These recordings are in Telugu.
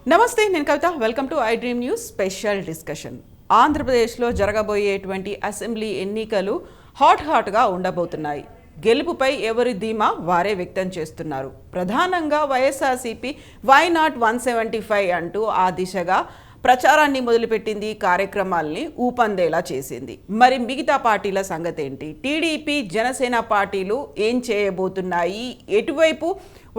నమస్తే, నేను Kavitha. Welcome to I dream news special discussion. ఆంధ్రప్రదేశ్లో జరగబోయేటువంటి అసెంబ్లీ ఎన్నికలు హాట్గా ఉండబోతున్నాయి. గెలుపుపై ఎవరి ధీమా వారే వ్యక్తం చేస్తున్నారు. ప్రధానంగా వైఎస్ఆర్సీపీ వై నాట్ 175 అంటూ ఆ దిశగా ప్రచారాన్ని మొదలుపెట్టింది, కార్యక్రమాల్ని ఊపందేలా చేసింది. మరి మిగతా పార్టీల సంగతి ఏంటి? టీడీపీ, జనసేన పార్టీలు ఏం చేయబోతున్నాయి? ఎటువైపు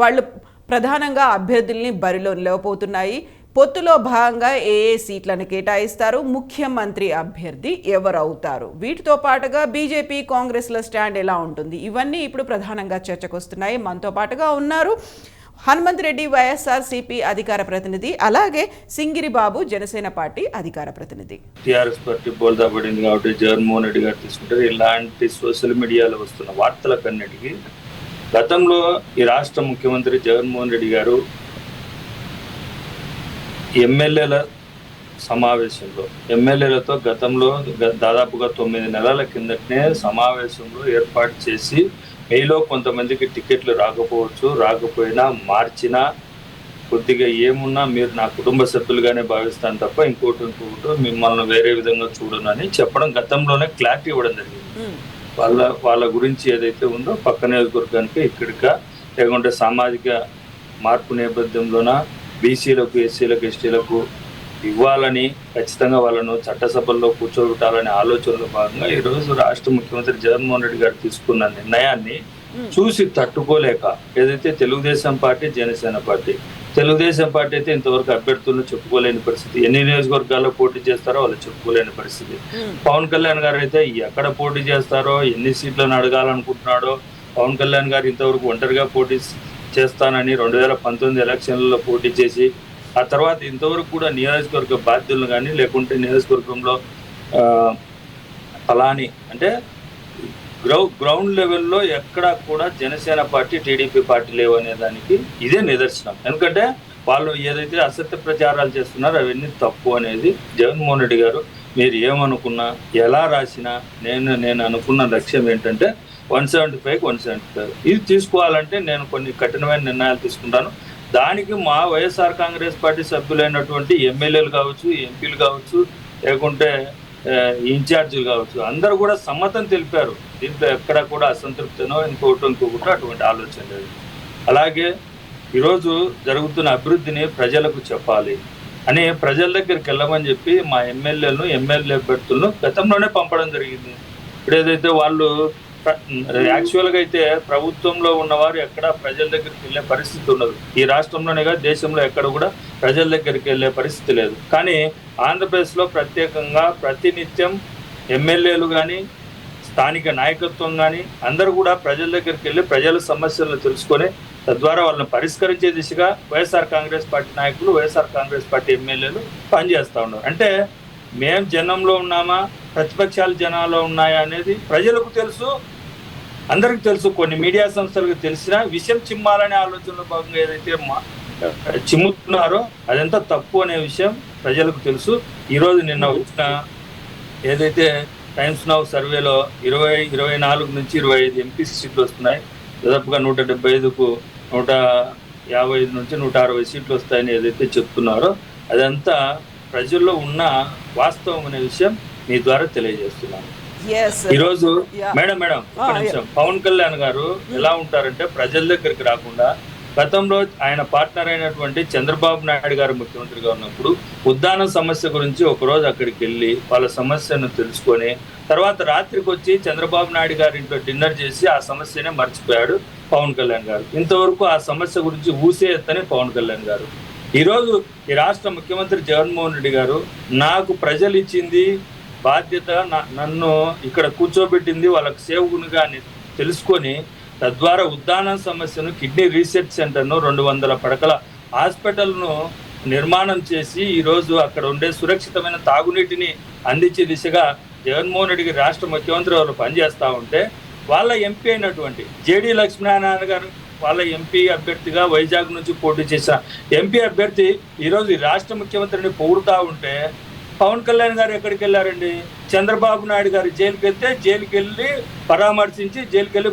వాళ్ళు ప్రధానంగా అభ్యర్థుల్ని బరిలో నిలవబోతున్నాయి? పొత్తులో భాగంగా ఏ సీట్లను కేటాయిస్తారు? ముఖ్యమంత్రి అభ్యర్థి ఎవరవుతారు? వీటితో పాటుగా బీజేపీ, కాంగ్రెస్ల స్టాండ్ ఎలా ఉంటుంది? ఇవన్నీ ఇప్పుడు ప్రధానంగా చర్చకు వస్తున్నాయి. మనతో పాటుగా ఉన్నారు హనుమంత్ రెడ్డి, వైఎస్ఆర్సీపీ అధికార ప్రతినిధి, అలాగే సింగిరి బాబు, జనసేన పార్టీ అధికార ప్రతినిధి. టీఆర్ఎస్ పార్టీ బోల్తా పడింది కాబట్టి జగన్మోహన్ రెడ్డి గారు తీసుకుంటారు. ఇలాంటి సోషల్ మీడియాలో వస్తున్న వార్తలకన్నిటికీ గతంలో ఈ రాష్ట్ర ముఖ్యమంత్రి జగన్మోహన్ రెడ్డి గారు ఎమ్మెల్యేల సమావేశంలో ఎమ్మెల్యేలతో గతంలో దాదాపుగా 9 నెలల కిందటనే సమావేశంలో ఏర్పాటు చేసి మీలో కొంతమందికి టికెట్లు రాకపోయినా మార్చినా కొద్దిగా ఏమున్నా మీరు నా కుటుంబ సభ్యులుగానే భావిస్తాను తప్ప ఇంకోటి మిమ్మల్ని వేరే విధంగా చూడనని చెప్పడం, గతంలోనే క్లారిటీ ఇవ్వడం జరిగింది. వాళ్ళ గురించి ఏదైతే ఉందో పక్క నియోజకవర్గానికి ఇక్కడికా లేకుంటే సామాజిక మార్పు నేపథ్యంలోన బీసీలకు, ఎస్సీలకు, ఎస్టీలకు ఇవ్వాలని, ఖచ్చితంగా వాళ్ళను చట్టసభల్లో కూర్చోబెట్టాలనే ఆలోచనలో భాగంగా ఈరోజు రాష్ట్ర ముఖ్యమంత్రి జగన్మోహన్ రెడ్డి గారు తీసుకున్న నిర్ణయాన్ని చూసి తట్టుకోలేక ఏదైతే Telugu Desam party, Janasena party, Telugu Desam party అయితే ఇంతవరకు అభ్యర్థులను చెప్పుకోలేని పరిస్థితి, ఎన్ని నియోజకవర్గాల్లో పోటీ చేస్తారో వాళ్ళు చెప్పుకోలేని పరిస్థితి. పవన్ కళ్యాణ్ గారు అయితే ఎక్కడ పోటీ చేస్తారో, ఎన్ని సీట్లను అడగాలనుకుంటున్నాడో, పవన్ కళ్యాణ్ గారు ఇంతవరకు ఒంటరిగా పోటీ చేస్తానని 2019 ఎలక్షన్లలో పోటీ చేసి ఆ తర్వాత ఇంతవరకు కూడా నియోజకవర్గ బాధ్యులను కానీ లేకుంటే నియోజకవర్గంలో ఫలాని అంటే గ్రౌండ్ లెవెల్లో ఎక్కడా కూడా జనసేన పార్టీ, టీడీపీ పార్టీ లేవు అనే దానికి ఇదే నిదర్శనం. ఎందుకంటే వాళ్ళు ఏదైతే అసత్య ప్రచారాలు చేస్తున్నారో అవన్నీ తప్పు అనేది జగన్మోహన్ రెడ్డి గారు మీరు ఏమనుకున్నా, ఎలా రాసినా నేను అనుకున్న లక్ష్యం ఏంటంటే 175 ఇది తీసుకోవాలంటే నేను కొన్ని కఠినమైన నిర్ణయాలు తీసుకుంటాను. దానికి మా వైఎస్ఆర్ కాంగ్రెస్ పార్టీ సభ్యులైనటువంటి ఎమ్మెల్యేలు కావచ్చు, ఎంపీలు కావచ్చు, లేకుంటే ఇన్ఛార్జీలు కావచ్చు, అందరూ కూడా సమ్మతం తెలిపారు. దీంట్లో ఎక్కడ కూడా అసంతృప్తినో ఇంకొకటి అటువంటి ఆలోచన లేదు. అలాగే ఈరోజు జరుగుతున్న అభివృద్ధిని ప్రజలకు చెప్పాలి అని ప్రజల దగ్గరికి వెళ్ళమని చెప్పి మా ఎమ్మెల్యే అభ్యర్థులను గతంలోనే పంపడం జరిగింది. ఇప్పుడు ఏదైతే వాళ్ళు యాక్చువల్గా అయితే ప్రభుత్వంలో ఉన్నవారు ఎక్కడ ప్రజల దగ్గరికి వెళ్ళే పరిస్థితి ఉండదు. ఈ రాష్ట్రంలోనే కాదు, దేశంలో ఎక్కడ కూడా ప్రజల దగ్గరికి వెళ్ళే పరిస్థితి లేదు. కానీ ఆంధ్రప్రదేశ్లో ప్రత్యేకంగా ప్రతినిత్యం ఎమ్మెల్యేలు కానీ, స్థానిక నాయకత్వం కానీ అందరూ కూడా ప్రజల దగ్గరికి వెళ్ళి ప్రజల సమస్యలను తెలుసుకొని తద్వారా వాళ్ళని పరిష్కరించే దిశగా వైఎస్ఆర్ కాంగ్రెస్ పార్టీ నాయకులు, వైఎస్ఆర్ కాంగ్రెస్ పార్టీ ఎమ్మెల్యేలు పనిచేస్తూ ఉన్నారు. అంటే మేము జనంలో ఉన్నామా, ప్రతిపక్షాలు జనాల్లో ఉన్నాయా అనేది ప్రజలకు తెలుసు, అందరికి తెలుసు. కొన్ని మీడియా సంస్థలకు తెలిసిన విషయం చిమ్మాలనే ఆలోచనలో భాగంగా ఏదైతే చిమ్ముతున్నారో అదంతా తప్పు అనే విషయం ప్రజలకు తెలుసు. ఈరోజు నిన్న వచ్చిన ఏదైతే టైమ్స్ నౌ సర్వేలో 24 నుంచి 25 ఎంపీ సీట్లు వస్తున్నాయి, దాదాపుగా 175కు 155 నుంచి 160 సీట్లు వస్తాయని ఏదైతే చెప్తున్నారో అదంతా ప్రజల్లో ఉన్న వాస్తవం అనే విషయం మీ ద్వారా తెలియజేస్తున్నాను. ఈరోజు మేడం ఒక నిమిషం, పవన్ కళ్యాణ్ గారు ఎలా ఉంటారంటే ప్రజల దగ్గరికి రాకుండా గతంలో ఆయన పార్ట్నర్ అయినటువంటి చంద్రబాబు నాయుడు గారు ముఖ్యమంత్రిగా ఉన్నప్పుడు ఉద్దానం సమస్య గురించి ఒకరోజు అక్కడికి వెళ్ళి వాళ్ళ సమస్యను తెలుసుకొని తర్వాత రాత్రికి వచ్చి చంద్రబాబు నాయుడు గారి ఇంట్లో డిన్నర్ చేసి ఆ సమస్యనే మర్చిపోయాడు పవన్ కళ్యాణ్ గారు. ఇంతవరకు ఆ సమస్య గురించి ఊసే ఎత్తని పవన్ కళ్యాణ్ గారు. ఈరోజు ఈ రాష్ట్ర ముఖ్యమంత్రి జగన్మోహన్ రెడ్డి గారు నాకు ప్రజలు ఇచ్చింది బాధ్యత, నన్ను ఇక్కడ కూర్చోబెట్టింది వాళ్ళకి సేవకునిగా తెలుసుకొని తద్వారా ఉద్దానం సమస్యను, కిడ్నీ రీసెర్చ్ సెంటర్ను, 200 పడకల హాస్పిటల్ను నిర్మాణం చేసి ఈరోజు అక్కడ ఉండే సురక్షితమైన తాగునీటిని అందించే దిశగా జగన్మోహన్ రెడ్డి రాష్ట్ర ముఖ్యమంత్రి వాళ్ళు పనిచేస్తూ ఉంటే వాళ్ళ ఎంపీ అయినటువంటి జేడీ లక్ష్మీనారాయణ గారు వాళ్ళ ఎంపీ అభ్యర్థిగా వైజాగ్ నుంచి పోటీ చేసిన ఎంపీ అభ్యర్థి ఈరోజు రాష్ట్ర ముఖ్యమంత్రిని పొగుడుతూ ఉంటే పవన్ కళ్యాణ్ గారు ఎక్కడికి వెళ్ళారండి? చంద్రబాబు నాయుడు గారు జైలుకి వెళ్తే జైలుకి వెళ్ళి పరామర్శించి జైలుకి వెళ్ళి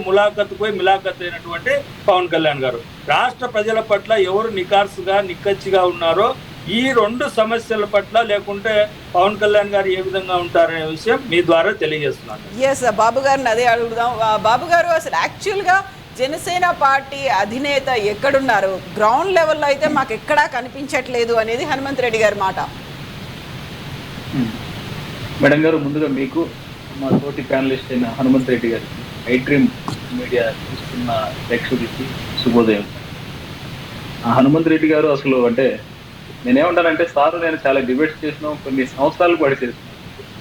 మిలాఖత్ అయినటువంటి పవన్ కళ్యాణ్ గారు రాష్ట్ర ప్రజల పట్ల ఎవరు నికార్సుగా నిక్కచ్చిగా ఉన్నారో ఈ రెండు సమస్యల పట్ల లేకుంటే పవన్ కళ్యాణ్ గారు ఏ విధంగా ఉంటారనే విషయం మీ ద్వారా తెలియజేస్తున్నాను. ఎస్, బాబు గారిని అదే అడుగుదాం. బాబు గారు, అసలు యాక్చువల్గా జనసేన పార్టీ అధినేత ఎక్కడున్నారు? గ్రౌండ్ లెవెల్లో అయితే మాకు ఎక్కడా కనిపించట్లేదు అనేది హనుమంత్ రెడ్డి గారి మాట. మేడం గారు, ముందుగా మీకు, మా తోటి ప్యానలిస్ట్ అయిన హనుమంత్ రెడ్డి గారికి, ఐ డ్రీమ్ మీడియా చూస్తున్న ప్రేక్షకుడికి శుభోదయం. హనుమంత్ రెడ్డి గారు అసలు అంటే నేనేమంటానంటే, సార్ నేను చాలా డిబేట్స్ చేసినాం, కొన్ని సంవత్సరాలు పడి చేసినాం.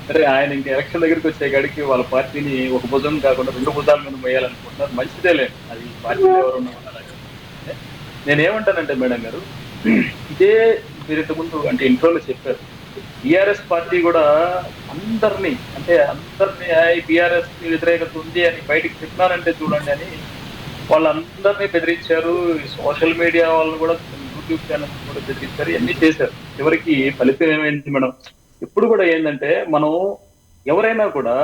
సరే, ఆయన ఇంకా ఎలక్షన్ దగ్గరికి వచ్చే కాడికి వాళ్ళ పార్టీని ఒక భుజం కాకుండా రెండు భుజాల మీద వేయాలనుకుంటున్నారు. మంచిదే లేదు, అది పార్టీలో ఎవరున్నా ఉండాలి. నేనేమంటానంటే మేడం గారు, ఇదే మీరు ఇంతకుముందు అంటే ఇంట్రోలో చెప్పారు, టిఆర్ఎస్ పార్టీ కూడా అందరినీ టిఆర్ఎస్ వ్యతిరేకత ఉంది అని బయటికి చెప్పినారంటే చూడండి అని వాళ్ళందరినీ బెదిరించారు. సోషల్ మీడియా వాళ్ళని కూడా, యూట్యూబ్ ఛానల్స్ కూడా బెదిరించారు, ఇవన్నీ చేశారు. చివరికి ఫలితం ఏమైంది మేడం? ఇప్పుడు కూడా ఏంటంటే, మనం ఎవరైనా కూడా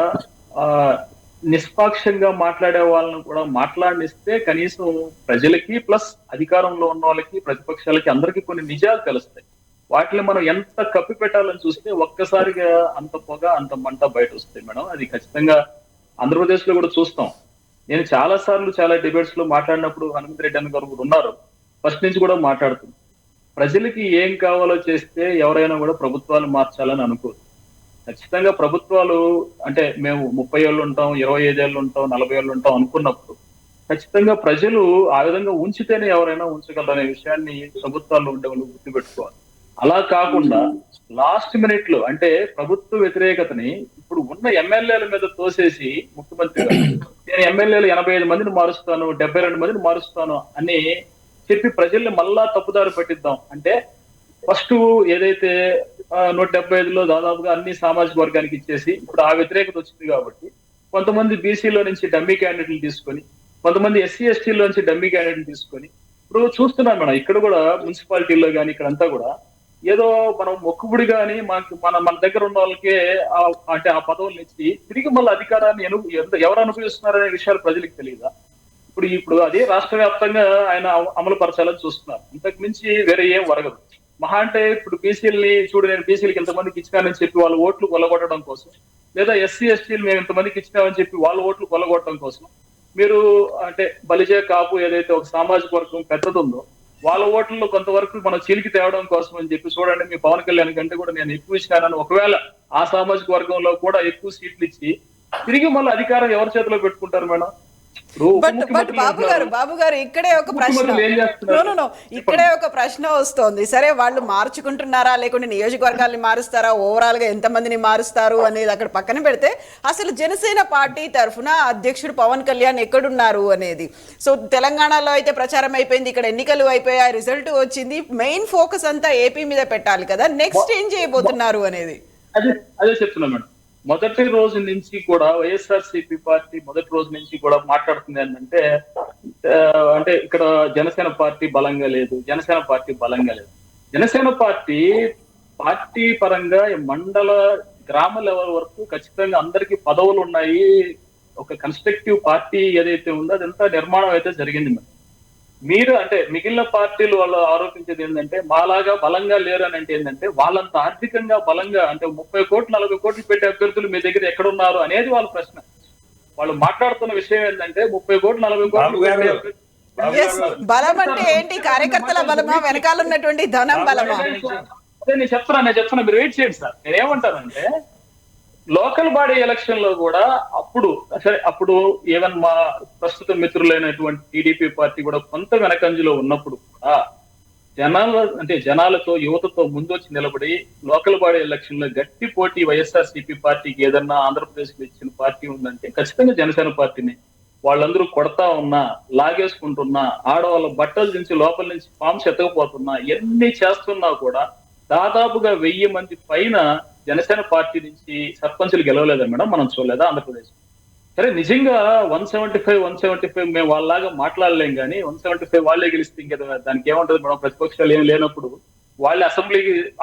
నిష్పాక్షంగా మాట్లాడే వాళ్ళని కూడా మాట్లాడిస్తే కనీసం ప్రజలకి ప్లస్ అధికారంలో ఉన్న వాళ్ళకి ప్రతిపక్షాలకి అందరికీ కొన్ని నిజాలు తెలుస్తాయి. వాటిని మనం ఎంత కప్పి పెట్టాలని చూస్తే ఒక్కసారిగా అంత పొగ అంత మంట బయట వస్తాయి మేడం. అది ఖచ్చితంగా ఆంధ్రప్రదేశ్ లో కూడా చూస్తాం. నేను చాలా సార్లు చాలా డిబేట్స్ లో మాట్లాడినప్పుడు హనుమంత్ రెడ్డి అన్న గారు కూడా ఉన్నారు, ఫస్ట్ నుంచి కూడా మాట్లాడుతుంది. ప్రజలకి ఏం కావాలో చేస్తే ఎవరైనా కూడా ప్రభుత్వాలు మార్చాలని అనుకోరు. ఖచ్చితంగా ప్రభుత్వాలు అంటే మేము 30 ఏళ్ళు ఉంటాం, 25 ఏళ్ళు ఉంటాం, 40 ఏళ్ళు ఉంటాం అనుకున్నప్పుడు ఖచ్చితంగా ప్రజలు ఆ విధంగా ఉంచితేనే ఎవరైనా ఉంచగలరనే విషయాన్ని ప్రభుత్వాల్లో ఉండే వాళ్ళు గుర్తుపెట్టుకోవాలి. అలా కాకుండా లాస్ట్ మినిట్ లో అంటే ప్రభుత్వ వ్యతిరేకతని ఇప్పుడు ఉన్న ఎమ్మెల్యేల మీద తోసేసి ముఖ్యమంత్రి గారు నేను ఎమ్మెల్యేలు 85 మందిని మారుస్తాను, 72 మందిని మారుస్తాను అని చెప్పి ప్రజల్ని మళ్ళా తప్పుదారి పట్టిద్దాం అంటే, ఫస్ట్ ఏదైతే 175లో దాదాపుగా అన్ని సామాజిక వర్గానికి ఇచ్చేసి ఇప్పుడు ఆ వ్యతిరేకత వచ్చింది కాబట్టి కొంతమంది బీసీలో నుంచి డమ్మీ క్యాండిడేట్లు తీసుకొని, కొంతమంది ఎస్సీ ఎస్టీలో నుంచి డమ్మీ క్యాండిడేట్లు తీసుకొని ఇప్పుడు చూస్తున్నాం మనం. ఇక్కడ కూడా మున్సిపాలిటీల్లో కానీ ఇక్కడంతా కూడా ఏదో మనం మొక్కుబుడి కానీ మన దగ్గర ఉన్న వాళ్ళకే అంటే ఆ పదవులు ఇచ్చి తిరిగి మళ్ళీ అధికారాన్ని ఎవరు అనుభవిస్తున్నారనే విషయాలు ప్రజలకు తెలియదా? ఇప్పుడు అదే రాష్ట్ర వ్యాప్తంగా ఆయన అమలు పరచాలని చూస్తున్నారు. ఇంతకు మించి వేరే ఏం వరగదు. మహా అంటే ఇప్పుడు బీసీలని చూడు, నేను బీసీలకి ఎంతమందికి ఇచ్చినానని చెప్పి వాళ్ళ ఓట్లు కొల్లగొట్టడం కోసం, లేదా ఎస్సీ ఎస్టీలు మేము ఎంతమందికి ఇచ్చినామని చెప్పి వాళ్ళ ఓట్లు కొల్లగొట్టడం కోసం మీరు అంటే బలిజే కాపు ఏదైతే ఒక సామాజిక వర్గం పెద్దదుందో వాళ్ళ ఓట్లలో కొంతవరకు మనం చీలికి తేవడం కోసం అని చెప్పి చూడండి, మీ పవన్ కళ్యాణ్ కంటే కూడా నేను ఎక్కువ ఇచ్చినానని ఒకవేళ ఆ సామాజిక వర్గంలో కూడా ఎక్కువ సీట్లు ఇచ్చి తిరిగి మళ్ళీ అధికారం ఎవరి చేతిలో పెట్టుకుంటారు మేడం? బట్ బాబు గారు ఇక్కడే ఒక ప్రశ్న ఇక్కడే ఒక ప్రశ్న వస్తోంది. సరే, వాళ్ళు మార్చుకుంటున్నారా లేకుంటే నియోజకవర్గాల్ని మారుస్తారా, ఓవరాల్ గా ఎంతమందిని మారుస్తారు అనేది అక్కడ పక్కన పెడితే అసలు జనసేన పార్టీ తరఫున అధ్యక్షుడు పవన్ కళ్యాణ్ ఎక్కడున్నారు అనేది. సో తెలంగాణలో అయితే ప్రచారం అయిపోయింది, ఇక్కడ ఎన్నికలు అయిపోయాయి, రిజల్ట్ వచ్చింది, మెయిన్ ఫోకస్ అంతా ఏపీ మీద పెట్టాలి కదా. నెక్స్ట్ ఏం చేయబోతున్నారు అనేది అదే చెప్తున్నా మేడం. మొదటి రోజు నుంచి కూడా వైఎస్ఆర్సీపీ పార్టీ మొదటి రోజు నుంచి కూడా మాట్లాడుతుంది ఏంటంటే, అంటే ఇక్కడ జనసేన పార్టీ బలంగా లేదు, జనసేన పార్టీ బలంగా లేదు. జనసేన పార్టీ పరంగా మండల గ్రామ లెవెల్ వరకు ఖచ్చితంగా అందరికీ పదవులు ఉన్నాయి. ఒక కన్స్ట్రక్టివ్ పార్టీ ఏదైతే ఉందో అదంతా నిర్మాణం అయితే జరిగింది. మీరు అంటే మిగిలిన పార్టీలు వాళ్ళు ఆరోపించేది ఏంటంటే మాలాగా బలంగా లేరు అని అంటే ఏంటంటే, వాళ్ళంత ఆర్థికంగా బలంగా అంటే 30 కోట్లు 40 కోట్లు పెట్టే అభ్యర్థులు మీ దగ్గర ఎక్కడున్నారు అనేది వాళ్ళ ప్రశ్న. వాళ్ళు మాట్లాడుతున్న విషయం ఏంటంటే 30 కోట్లు 40 కోట్లు బలం అంటే ఏంటి? కార్యకర్తల బలమా, వెనకాల ఉన్నటువంటి ధనం బలమా? నేను చెప్తున్నా మీరు వెయిట్ చేయండి సార్. నేనేమంటానంటే లోకల్ బాడీ ఎలక్షన్ లో కూడా అప్పుడు ఈవెన్ మా ప్రస్తుత మిత్రులైనటువంటి టీడీపీ పార్టీ కూడా కొంత వెనకంజలో ఉన్నప్పుడు కూడా జనాలతో యువతతో ముందొచ్చి నిలబడి లోకల్ బాడీ ఎలక్షన్ లో గట్టి పోటీ వైఎస్ఆర్సీపీ పార్టీకి ఏదన్నా ఆంధ్రప్రదేశ్ లో ఇచ్చిన పార్టీ ఉందంటే ఖచ్చితంగా జనసేన పార్టీని. వాళ్ళందరూ కొడతా ఉన్నా, లాగేసుకుంటున్నా, ఆడవాళ్ళ బట్టలు నుంచి లోపల నుంచి ఫామ్స్ ఎత్తకపోతున్నా, ఎన్ని చేస్తున్నా కూడా దాదాపుగా 1000 మంది పైన జనసేన పార్టీ నుంచి సర్పంచులు గెలవలేదా మేడం? మనం చూడలేదా ఆంధ్రప్రదేశ్? సరే, నిజంగా 175 మేము వాళ్ళలాగా మాట్లాడలేం కానీ 175 వాళ్ళే గెలిస్తే ఇంకేదా దానికి ఏముంటది మేడం? ప్రతిపక్షాలు ఏం లేనప్పుడు వాళ్ళే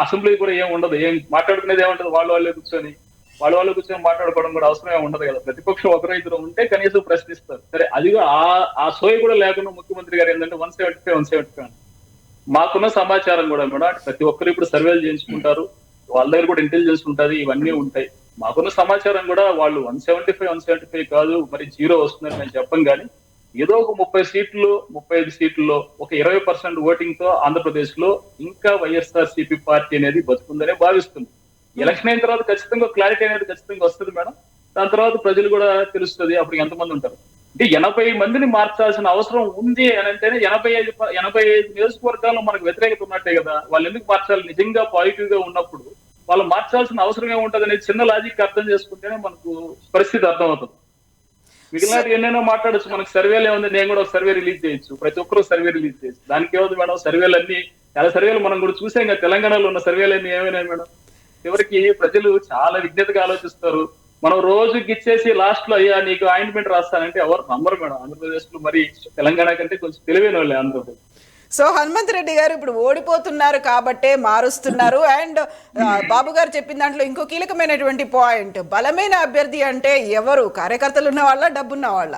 అసెంబ్లీ కూడా ఏం ఉండదు, ఏం మాట్లాడుకునేది ఏముంటది? వాళ్ళే కూర్చొని మాట్లాడుకోవడం కూడా అవసరమే ఉండదు కదా. ప్రతిపక్షం ఒకరు ఇద్దరు ఉంటే కనీసం ప్రశ్నిస్తారు. సరే, అదిగా ఆ సోయి కూడా లేకుండా ముఖ్యమంత్రి గారు ఏంటంటే 175 మాకున్న సమాచారం కూడా మేడం ప్రతి ఒక్కరు ఇప్పుడు సర్వేలు చేయించుకుంటారు, వాళ్ళ దగ్గర కూడా ఇంటెలిజెన్స్ ఉంటుంది, ఇవన్నీ ఉంటాయి. మాకున్న సమాచారం కూడా వాళ్ళు 175 కాదు మరి 0 వస్తుందని మేము చెప్పం, కానీ ఏదో ఒక 30 సీట్లు 35 సీట్లలో ఒక 20% ఓటింగ్ తో ఆంధ్రప్రదేశ్ లో ఇంకా వైఎస్ఆర్సీపీ పార్టీ అనేది బతుకుందనే భావిస్తుంది. ఎలక్షన్ అయిన తర్వాత ఖచ్చితంగా క్లారిటీ అనేది ఖచ్చితంగా వస్తుంది మేడం. దాని తర్వాత ప్రజలు కూడా తెలుస్తుంది అప్పుడు ఎంతమంది ఉంటారు. అంటే 80 మందిని మార్చాల్సిన అవసరం ఉంది అని అంటేనే 85 నియోజకవర్గాల్లో మనకు వ్యతిరేకత ఉన్నట్టే కదా. వాళ్ళు ఎందుకు మార్చాలి? నిజంగా పాజిటివ్ గా ఉన్నప్పుడు వాళ్ళు మార్చాల్సిన అవసరం ఏముంటది అనేది చిన్న లాజిక్ అర్థం చేసుకుంటేనే మనకు పరిస్థితి అర్థమవుతుంది. మిగిలిన ఎన్నైనా మాట్లాడచ్చు, మనకు సర్వేలు ఏముంది, నేను కూడా ఒక సర్వే రిలీజ్ చేయొచ్చు, ప్రతి ఒక్కరు సర్వే రిలీజ్ చేయొచ్చు. దానికి ఏముంది మేడం? సర్వేలు అన్ని చాలా సర్వేలు మనం కూడా చూసాం కదా, తెలంగాణలో ఉన్న సర్వేలు అన్ని ఏమైనా మేడం? చివరికి ప్రజలు చాలా విజ్ఞతగా ఆలోచిస్తారు. మనం రోజుకి ఇచ్చేసి లాస్ట్ లో అయ్యా నీకు ఆయింట్మెంట్ రాస్తానంటే ఎవరు నమ్మరు మేడం. ఆంధ్రప్రదేశ్ లో మరి తెలంగాణ కంటే కొంచెం తెలివైన వాళ్ళే ఆంధ్రప్రదేశ్. సో హనుమంత్ రెడ్డి గారు ఇప్పుడు ఓడిపోతున్నారు కాబట్టే మారుస్తున్నారు. అండ్ బాబు గారు చెప్పిన దాంట్లో ఇంకో కీలకమైనటువంటి పాయింట్, బలమైన అభ్యర్థి అంటే ఎవరు? కార్యకర్తలు ఉన్న వాళ్ళ, డబ్బున్న వాళ్ళ?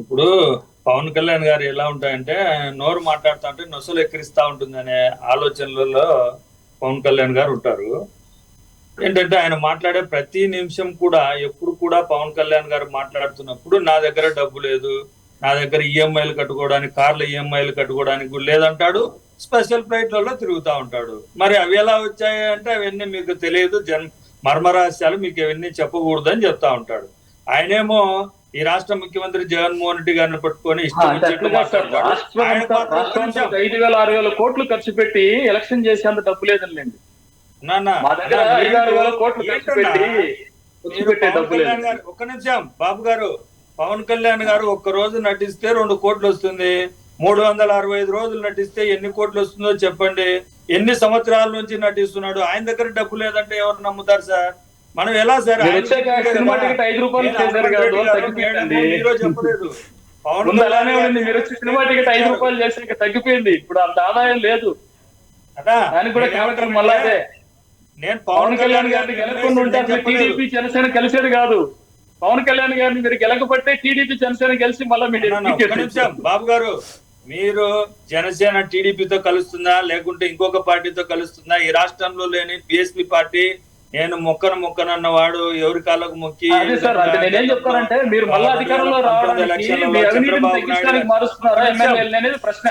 ఇప్పుడు పవన్ కళ్యాణ్ గారు ఎలా ఉంటాయంటే నోరు మాట్లాడుతూ ఉంటే నొసలు ఎక్కిరిస్తా ఉంటుంది అనే ఆలోచనలలో పవన్ కళ్యాణ్ గారు ఉంటారు. ఏంటంటే ఆయన మాట్లాడే ప్రతి నిమిషం కూడా ఎప్పుడు కూడా పవన్ కళ్యాణ్ గారు మాట్లాడుతున్నప్పుడు నా దగ్గర డబ్బు లేదు, నా దగ్గర ఈఎంఐలు కట్టుకోవడానికి, కార్ల ఈఎంఐలు కట్టుకోవడానికి కూడా లేదంటాడు. స్పెషల్ ఫ్లైట్లలో తిరుగుతూ ఉంటాడు. మరి అవి ఎలా వచ్చాయి అంటే అవన్నీ మీకు తెలియదు, మర్మరహస్యాలు, మీకు అవన్నీ చెప్పకూడదు అని చెప్తా ఉంటాడు. ఆయనేమో ఈ రాష్ట్ర ముఖ్యమంత్రి జగన్మోహన్ రెడ్డి గారిని పట్టుకొని ఇష్టం వచ్చినట్టు మాట్లాడతాడు. 5,000-6,000 కోట్లు ఖర్చు పెట్టి ఎలక్షన్ చేసేంత డబ్బు లేదండి. ఒక్క నిమిషం బాబు గారు, పవన్ కళ్యాణ్ గారు ఒక్క రోజు నటిస్తే 2 కోట్లు వస్తుంది, 365 రోజులు నటిస్తే ఎన్ని కోట్లు వస్తుందో చెప్పండి. ఎన్ని సంవత్సరాల నుంచి నటిస్తున్నాడు? ఆయన దగ్గర డబ్బు లేదంటే ఎవరు నమ్ముతారు సార్? మనం ఎలా సార్? సినిమా టికెట్ 5 రూపాయలు చేశారు తగ్గిపోయింది. ఇప్పుడు అంత ఆదాయం లేదు. దానికి కూడా కారణం మళ్ళీ అదే. నేను పవన్ కళ్యాణ్ గారిని గెలకుండా ఉంటే టీడీపీ జనసేన కలిసేది కాదు. పవన్ కళ్యాణ్ గారిని మీరు గెలకపోతే టీడీపీ జనసేన కలిసి మళ్ళీ బాబు గారు, మీరు జనసేన టీడీపీతో కలుస్తుందా లేకుంటే ఇంకొక పార్టీతో కలుస్తుందా? ఈ రాష్ట్రంలో లేని బీఎస్పీ పార్టీ నేను మొక్కనన్న వాడు ఎవరి కాళ్ళకు మొక్కి నేనేం చెప్తానంటే మీరు మళ్ళీ అధికారంలో రావడానికి మారుస్తున్నారా ఎమ్మెల్యేలు అనేది ప్రశ్న.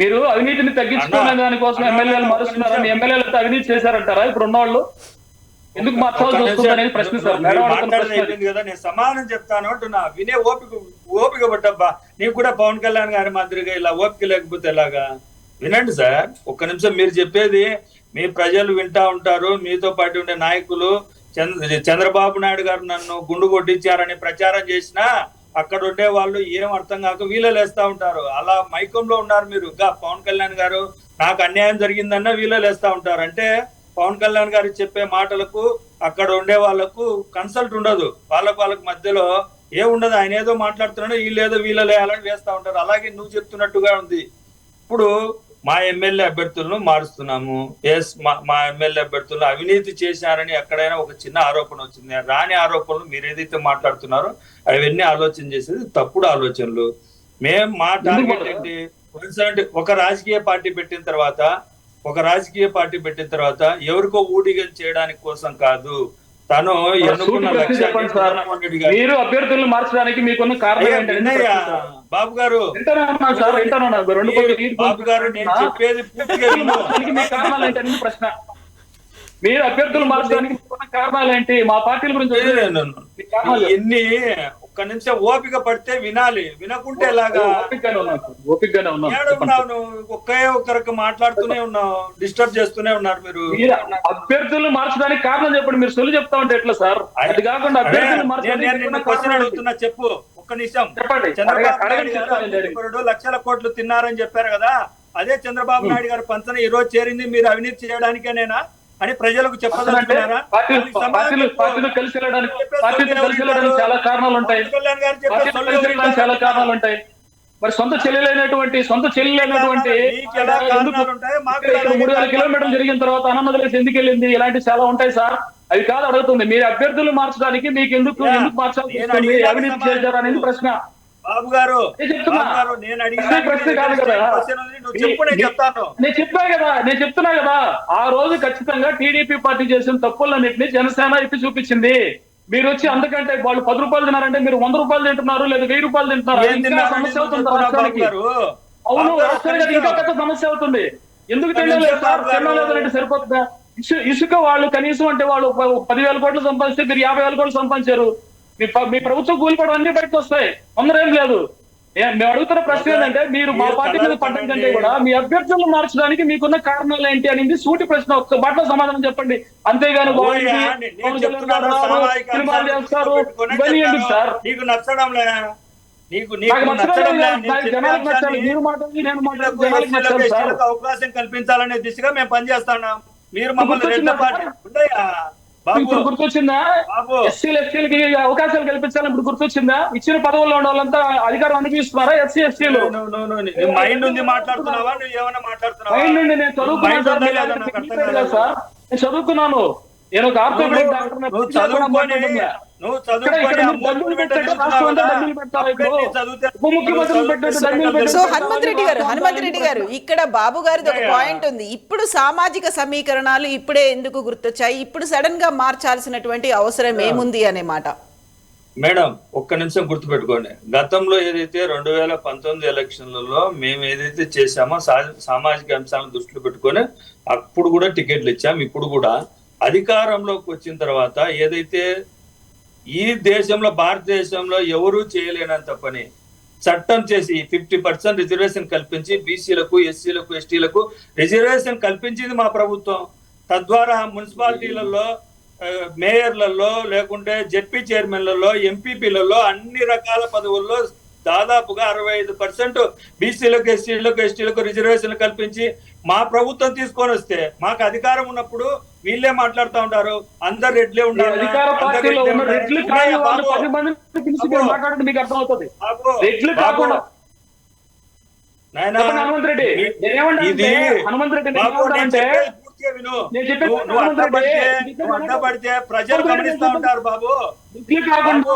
మీరు అవినీతిని తగ్గించుకునే దానికోసం ఎమ్మెల్యేలు మారుస్తున్నారా? మీ ఎమ్మెల్యేలతో అవినీతి చేశారంటారా ఇప్పుడు ఉన్నవాళ్ళు? ఎందుకు మార్చాల్సి వస్తుంది అనేది ప్రశ్న సార్. కదా నేను సమాధానం చెప్తాను అంటున్నా. వినే ఓపిక పట్టబ్బా. నీకు కూడా పవన్ కళ్యాణ్ గారి మాదిరిగా ఇలా ఓపిక లేకపోతే ఎలాగా? వినండి సార్ ఒక్క నిమిషం. మీరు చెప్పేది మీ ప్రజలు వింటా ఉంటారు. మీతో పాటు ఉండే నాయకులు చంద్రబాబు నాయుడు గారు నన్ను గుండు కొట్టించారని ప్రచారం చేసినా అక్కడ ఉండే వాళ్ళు ఏం అర్థం కాక వీళ్ళలేస్తా ఉంటారు. అలా మైకంలో ఉన్నారు మీరు. ఇంకా పవన్ కళ్యాణ్ గారు నాకు అన్యాయం జరిగిందన్న వీళ్ళలేస్తా ఉంటారు. అంటే పవన్ కళ్యాణ్ గారు చెప్పే మాటలకు అక్కడ ఉండే వాళ్ళకు కన్సల్ట్ ఉండదు. వాళ్ళకు మధ్యలో ఏముండదు. ఆయన ఏదో మాట్లాడుతున్నాడు, వీళ్ళేదో వీళ్ళలేయాలని వేస్తా ఉంటారు. అలాగే నువ్వు చెప్తున్నట్టుగా ఉంది. ఇప్పుడు మా ఎమ్మెల్యే అభ్యర్థులను మారుస్తున్నాము. ఎస్, మా ఎమ్మెల్యే అభ్యర్థులను అవినీతి చేశారని ఎక్కడైనా ఒక చిన్న ఆరోపణ వచ్చింది. రాని ఆరోపణలు మీరు ఏదైతే మాట్లాడుతున్నారో అవన్నీ ఆలోచన చేసేది తప్పుడు ఆలోచనలు. మా టార్గెట్ ఏంటి? ఒక రాజకీయ పార్టీ పెట్టిన తర్వాత ఎవరికో ఊడిగం చేయడానికి కోసం కాదు. తను ఎన్నుకున్న మీరు అభ్యర్థులను మార్చడానికి మీకున్న కారణం బాబు గారు బాబు గారు నేను చెప్పేది కారణాలు ఏంటనేది ప్రశ్న. మీరు అభ్యర్థులు మార్చడానికి మీకున్న కారణాలు ఏంటి? మా పార్టీల గురించి ఎన్ని ఒక్క నిమిషం ఓపిక పడితే వినాలి. వినకుంటే ఎలాగా? ఓపికగానే ఉన్నాను. ఒకే ఒక్కరికి మాట్లాడుతూనే ఉన్నావు, డిస్టర్బ్ చేస్తూనే ఉన్నారు మీరు. అభ్యర్థులు మార్చడానికి కారణం చెప్పండి. మీరు సొల్లు చెప్తా ఉంటే ఎట్లా సార్? అది కాకుండా అభ్యర్థులు క్వశ్చన్ అడుగుతున్నా, చెప్పు ఒక్క నిమిషం. చంద్రబాబు 2 లక్షల కోట్లు తిన్నారని చెప్పారు కదా, అదే చంద్రబాబు నాయుడు గారు పంచన ఈ రోజు చేరింది మీరు అవినీతి చేయడానికేనేనా అని ప్రజలకు చెప్పదలుచుకున్నారా? కలిసి వెళ్ళడానికి చాలా కారణాలు ఉంటాయి. చాలా కారణాలు ఉంటాయి. మరి సొంత చెల్లెలైనటువంటి 3,000 కిలోమీటర్లు జరిగిన తర్వాత అన్నమదలేసి ఎందుకు వెళ్ళింది? ఇలాంటి చాలా ఉంటాయి సార్. అవి కాదు అడుగుతుంది. మీరు అభ్యర్థులు మార్చడానికి మీకు ఎందుకు మార్చాలి? అవినీతి చేశారు అనేది ప్రశ్న. బాబు గారు నేను అడిగిన చెప్తాను. నేను చెప్తున్నా కదా, ఆ రోజు ఖచ్చితంగా టీడీపీ పార్టీ చేసిన తప్పులన్నింటినీ జనసేన ఎత్తి చూపించింది. మీరు వచ్చి అందుకంటే వాళ్ళు 10 రూపాయలు తిన్నారంటే మీరు 100 రూపాయలు తింటున్నారు, లేదా 1000 రూపాయలు తింటున్నారు. ఇంకా సమస్య అవుతుంది రాష్ట్రానికి. అవును, రాష్ట్రానికి ఇంకా పెద్ద సమస్య అవుతుంది. ఎందుకు తినలేదు సార్? తినలేదంటే సరిపోతుందా? ఇసుక వాళ్ళు కనీసం అంటే వాళ్ళు 10,000 కోట్లు సంపాదిస్తే మీరు 50,000 కోట్లు సంపాదించారు. మీ ప్రభుత్వం కూలిపోవడం అన్ని బయటకు వస్తాయి, అందరేం లేదు. మేము అడుగుతున్న ప్రశ్న ఏంటంటే, మీరు మా పార్టీ మీద పడ్డం కంటే కూడా మీ అభ్యర్థులను మార్చడానికి మీకున్న కారణాలు ఏంటి అనేది సూటి ప్రశ్న. ఒక్క మాటలో సమాధానం చెప్పండి. అంతేగాని సినిమాలు చేస్తారు ఇవన్నీ ఎందుకు సార్? నీకు నచ్చడంలే, జనాలకు నచ్చాలి. మీరు మాట్లాడి నేను మాట్లాడి జనాలకు నచ్చాలి సార్. అవకాశం కల్పించాలనే దిశగా మేము పనిచేస్తున్నాం. మీరు మమ్మల్ని ఇప్పుడు గుర్తొచ్చిందా? ఎస్సీలకి అవకాశాలు కల్పించాలని ఇప్పుడు గుర్తొచ్చిందా? ఇచ్చిన పదవుల్లో ఉన్న వాళ్ళంతా అధికారం అనిపిస్తున్నారా? ఎస్సీ ఎస్టీలు మైండ్ నుండి మాట్లాడుతున్నావా? నువ్వు ఏమైనా మాట్లాడుతున్నావా? మైండ్ నుండి నేను చదువుకున్నాను సార్. నేను చదువుకున్నాను. నేను ఒక orthopaedic doctor. So Hanumanth Reddy గారు ఇక్కడ బాబు గారిది ఒక పాయింట్ ఉంది. ఇప్పుడు సామాజిక సమీకరణాలు ఇప్పుడే ఎందుకు గుర్తొచ్చాయి, ఇప్పుడు సడన్ గా మార్చాల్సినటువంటి అవసరం ఏముంది అనే మాట. మేడం ఒక్క నిమిషం గుర్తుపెట్టుకోండి. గతంలో ఏదైతే 2019 ఎలక్షన్లలో మేము ఏదైతే చేశామో సామాజిక అంశాలను దృష్టిలో పెట్టుకొని అప్పుడు కూడా టికెట్లు ఇచ్చాం. ఇప్పుడు కూడా అధికారంలోకి వచ్చిన తర్వాత ఏదైతే ఈ దేశంలో భారతదేశంలో ఎవరూ చేయలేనంత పని చట్టం చేసి 50% రిజర్వేషన్ కల్పించి బీసీలకు, ఎస్సీలకు, ఎస్టీలకు రిజర్వేషన్ కల్పించింది మా ప్రభుత్వం. తద్వారా మున్సిపాలిటీలలో, మేయర్లలో, లేకుంటే జెడ్పీ చైర్మన్లలో, ఎంపీపీలలో అన్ని రకాల పదవుల్లో దాదాపుగా 65% బీసీలకు, ఎస్సీలకు, ఎస్టీలకు రిజర్వేషన్ కల్పించి మా ప్రభుత్వం తీసుకొని వస్తే, మాకు అధికారం ఉన్నప్పుడు వీళ్ళే మాట్లాడుతూ ఉంటారు, అందరు రెడ్లే ఉండాలి. ప్రజలు గమనిస్తూ ఉంటారు బాబు.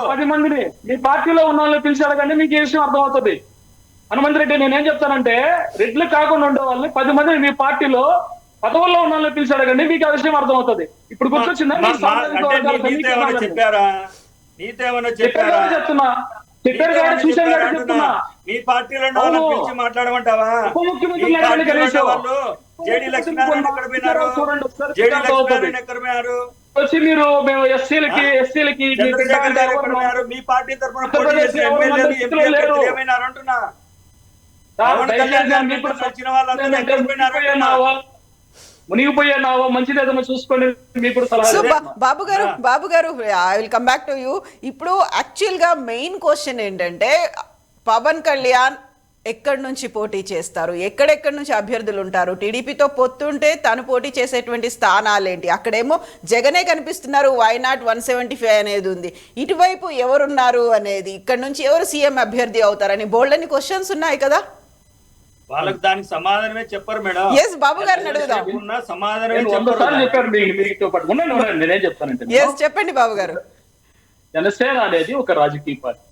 10 మందిని మీ పార్టీలో ఉన్న వాళ్ళని పిలిచి అడగండి, మీకు ఏ విషయం అర్థమవుతుంది. హనుమంత్ రెడ్డి నేనేం చెప్తానంటే, రెడ్లు కాకుండా ఉండే వాళ్ళని 10 మందిని మీ పార్టీలో పదవుల్లో ఉన్న వాళ్ళని పిలిచి అడగండి, మీకు ఆ విషయం అర్థమవుతుంది. ఇప్పుడు గుర్తొచ్చిందా? చెప్తున్నా చూసాను కాబట్టి చెప్తున్నా. మీ పార్టీలో మాట్లాడమంటావా? ఉప ముఖ్యమంత్రి వచ్చి మీరు మేము ఎస్సీలకి మీ పార్టీ తరఫున ఏమైనారంటున్నా మునిగిపోయావా మంచిది ఏదైనా చూసుకోండి. మీకు బాబు గారు I will come back to you. ఇప్పుడు యాక్చువల్ గా మెయిన్ క్వశ్చన్ ఏంటంటే, పవన్ కళ్యాణ్ ఎక్కడి నుంచి పోటీ చేస్తారు, ఎక్కడెక్కడి నుంచి అభ్యర్థులు ఉంటారు, టీడీపీతో పొత్తుంటే తను పోటీ చేసేటువంటి స్థానాలు ఏంటి, అక్కడేమో జగనే కనిపిస్తున్నారు, వైనాట్ 175 అనేది ఉంది, ఇటువైపు ఎవరున్నారు అనేది, ఇక్కడ నుంచి ఎవరు సీఎం అభ్యర్థి అవుతారని బోల్డని క్వశ్చన్స్ ఉన్నాయి కదా. వాళ్ళకి దానికి సమాధానమే చెప్పారు మేడం. ఎస్ బాబు గారిని అడుగుదాం. నేనేం చెప్తానంటే, చెప్పండి బాబు గారు. జనసేన అనేది ఒక రాజకీయ పార్టీ,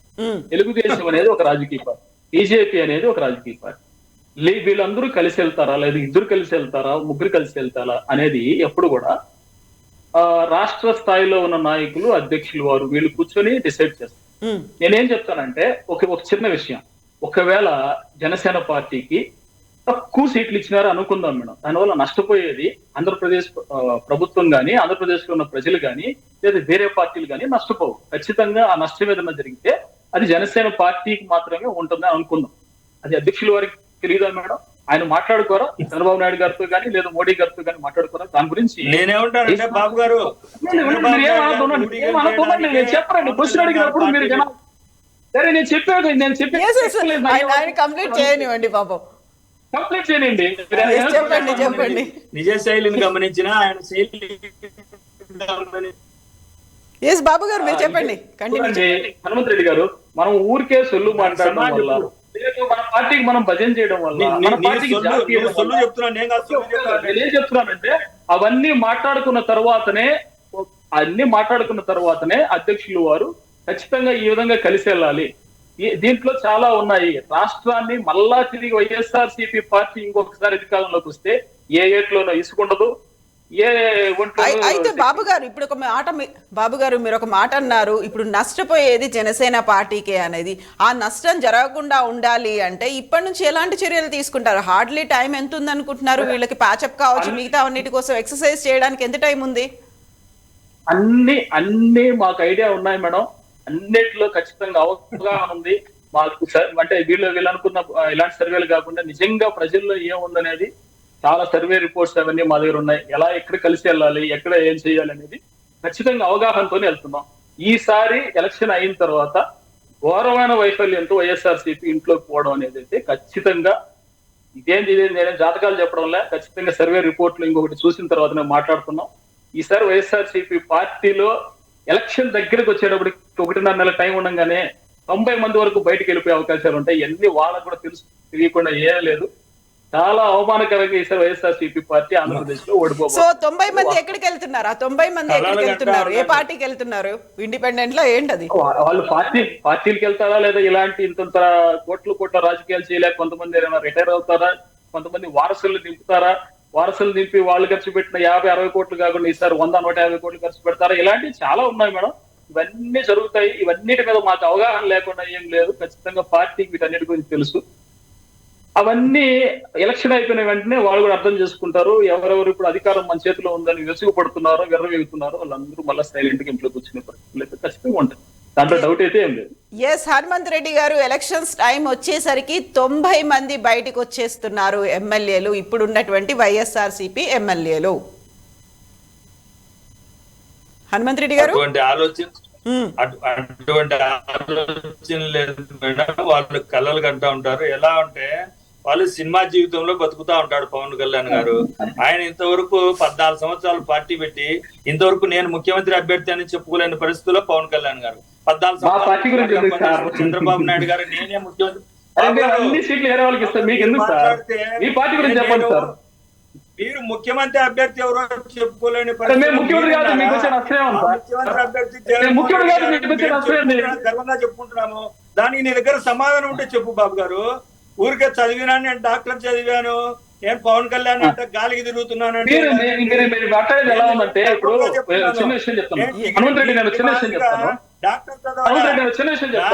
తెలుగుదేశం అనేది ఒక రాజకీయ పార్టీ, బీజేపీ అనేది ఒక రాజకీయ పార్టీ. వీళ్ళందరూ కలిసి వెళ్తారా, లేదా ఇద్దరు కలిసి వెళ్తారా, ముగ్గురు కలిసి వెళ్తారా అనేది ఎప్పుడు కూడా రాష్ట్ర స్థాయిలో ఉన్న నాయకులు, అధ్యక్షులు వారు వీళ్ళు కూర్చొని డిసైడ్ చేస్తారు. నేనేం చెప్తానంటే, ఒక చిన్న విషయం, ఒకవేళ జనసేన పార్టీకి తక్కువ సీట్లు ఇచ్చినారు అనుకుందాం మేడం, దానివల్ల నష్టపోయేది ఆంధ్రప్రదేశ్ ప్రభుత్వం కానీ, ఆంధ్రప్రదేశ్ లో ఉన్న ప్రజలు కానీ, లేదా వేరే పార్టీలు కానీ నష్టపోవు. ఖచ్చితంగా ఆ నష్టం ఏదైనా జరిగితే అది జనసేన పార్టీకి మాత్రమే ఉంటుందని అనుకుందాం. అది అధ్యక్షుల వారికి తెలియదా మేడం? ఆయన మాట్లాడుకోరా చంద్రబాబు నాయుడు గారితో కానీ, లేదా మోడీ గారితో కానీ మాట్లాడుకోరా దాని గురించి? నేనేమంటానంటే బాబు గారు, చెప్పండి. క్వశ్చన్ అడిగినప్పుడు మీరు జనాలు సరే నేను చెప్పాను, కంప్లీట్ చేయనివ్వండి పాపం, కంప్లీట్ చేయండి. చెప్పండి. నిజ శైలిని గమనించిన ఆయన శైలి బాబు గారు మీరు చెప్పండి. హనుమంత్ రెడ్డి గారు, మనం ఊరికే సొల్లు మాట్లాడడం వల్ల, మన పార్టీకి మనం భజన చేయడం వల్ల, మన పార్టీకి ఏం చెప్తున్నానంటే, అవన్నీ మాట్లాడుకున్న తర్వాతనే అధ్యక్షులు వారు ఖచ్చితంగా ఈ విధంగా కలిసి వెళ్ళాలి, దీంట్లో చాలా ఉన్నాయి. రాష్ట్రాన్ని మళ్ళా తిరిగి వైఎస్ఆర్సీపీ పార్టీ ఇంకొకసారి అధికారంలోకి వస్తే ఏ ఏట్లోనో ఇసుకుండదు, ఏ అయితే బాబు గారు ఇప్పుడు ఒక మాట బాబు గారు మీరు ఒక మాట అన్నారు, ఇప్పుడు నష్టపోయేది జనసేన పార్టీకే అనేది. ఆ నష్టం జరగకుండా ఉండాలి అంటే ఇప్పటి నుంచి ఎలాంటి చర్యలు తీసుకుంటారు? హార్డ్లీ టైం ఎంత ఉంది అనుకుంటున్నారు? వీళ్ళకి ప్యాచప్ కావచ్చు, మిగతా అన్నిటి కోసం ఎక్సర్సైజ్ చేయడానికి ఎంత టైం ఉంది? అన్ని మాకు ఐడియా ఉన్నాయి మేడం. అన్నిట్లో ఖచ్చితంగా అవగాహన ఉంది మాకు. అంటే వీళ్ళు అనుకున్న ఇలాంటి సర్వేలు కాకుండా నిజంగా ప్రజల్లో ఏముందనేది చాలా సర్వే రిపోర్ట్స్ అవన్నీ మా దగ్గర ఉన్నాయి. ఎలా ఎక్కడ కలిసి వెళ్ళాలి, ఎక్కడ ఏం చేయాలి అనేది ఖచ్చితంగా అవగాహనతోనే వెళ్తున్నాం. ఈసారి ఎలక్షన్ అయిన తర్వాత ఘోరమైన వైఫల్యంతో వైఎస్ఆర్సీపీ ఇంట్లోకి పోవడం అనేది అయితే ఖచ్చితంగా ఇదేంటి నేనే జాతకాలు చెప్పడంలే, ఖచ్చితంగా సర్వే రిపోర్ట్లు ఇంకొకటి చూసిన తర్వాత మేము మాట్లాడుతున్నాం. ఈసారి వైఎస్ఆర్సీపీ పార్టీలో ఎలక్షన్ దగ్గరకు వచ్చేటప్పటికి 1.5 నెలల టైం ఉండగానే 90 మంది వరకు బయటకు వెళ్ళిపోయే అవకాశాలు ఉంటాయి. ఇవన్నీ వాళ్ళకు కూడా తెలియకుండా ఏం లేదు. చాలా అవమానకరంగా ఈసారి వైఎస్ఆర్సీపీ పార్టీ ఆంధ్రప్రదేశ్ లో ఓడిపోతుంది. సో 90 మంది ఎక్కడికి వెళ్తున్నారు? ఆ 90 మంది ఎక్కడికి వెళ్తున్నారు? ఏ పార్టీకి వెళ్తున్నారు? ఇండిపెండెంట్ లో ఏంటది? వాళ్ళు పార్టీలకు వెళ్తారా, లేదా ఇలాంటి ఇంత కోట్ల రాజకీయాలు చేయలేక కొంతమంది ఏమైనా రిటైర్ అవుతారా, కొంతమంది వారసులు దింపుతారా, వారసులు దింపి వాళ్ళు ఖర్చు పెట్టిన 50-60 కోట్లు కాకుండా ఈసారి 100-150 కోట్లు ఖర్చు పెడతారా, ఇలాంటివి చాలా ఉన్నాయి మేడం. ఇవన్నీ జరుగుతాయి. ఇవన్నిటి మీద మాకు అవగాహన లేకుండా ఏం లేదు. ఖచ్చితంగా పార్టీకి వీటన్నిటి గురించి తెలుసు. అవన్నీ ఎలక్షన్ అయిపోయిన వెంటనే వాళ్ళు కూడా అర్థం చేసుకుంటారు. ఎవరెవరు ఇప్పుడు అధికారం మన చేతిలో ఉందని వెసుగుపడుతున్నారో, విర్రవేగుతున్నారో వాళ్ళందరూ మళ్ళీ సైలెంట్ గా ఇంట్లో కూర్చునే పరిస్థితులు అయితే ఖచ్చితంగా ఉంటాయి. దాంట్లో డౌట్ అయితే ఏం లేదు. ఎస్ హనుమంత్ రెడ్డి గారు, ఎలక్షన్స్ టైం వచ్చేసరికి 90 మంది బయటకు వచ్చేస్తున్నారు ఎమ్మెల్యేలు, ఇప్పుడు ఉన్నటువంటి వైఎస్ఆర్సీపీ ఎమ్మెల్యేలు. హనుమంత్ రెడ్డి గారు, అటువంటి ఆలోచన లేదు మేడం. వాళ్ళు కలలు కంటా ఉంటారు. ఎలా అంటే వాళ్ళు సినిమా జీవితంలో బతుకుతా ఉంటాడు పవన్ కళ్యాణ్ గారు. ఆయన ఇంతవరకు 14 సంవత్సరాలు పార్టీ పెట్టి ఇంతవరకు నేను ముఖ్యమంత్రి అభ్యర్థి అని చెప్పుకోలేని పరిస్థితుల్లో పవన్ కళ్యాణ్ గారు 14 సంవత్సరాలు చంద్రబాబు నాయుడు గారు నేనే ముఖ్యమంత్రి మీరు ముఖ్యమంత్రి అభ్యర్థి ఎవరో చెప్పుకోలేని గర్వంగా చెప్పుకుంటున్నాము. దానికి నీ దగ్గర సమాధానం ఉంటే చెప్పు బాబు గారు. ఊరికే చదివినా, నేను డాక్టర్ చదివాను, నేను పవన్ కళ్యాణ్ అంటే గాలికి తిరుగుతున్నాను అంటే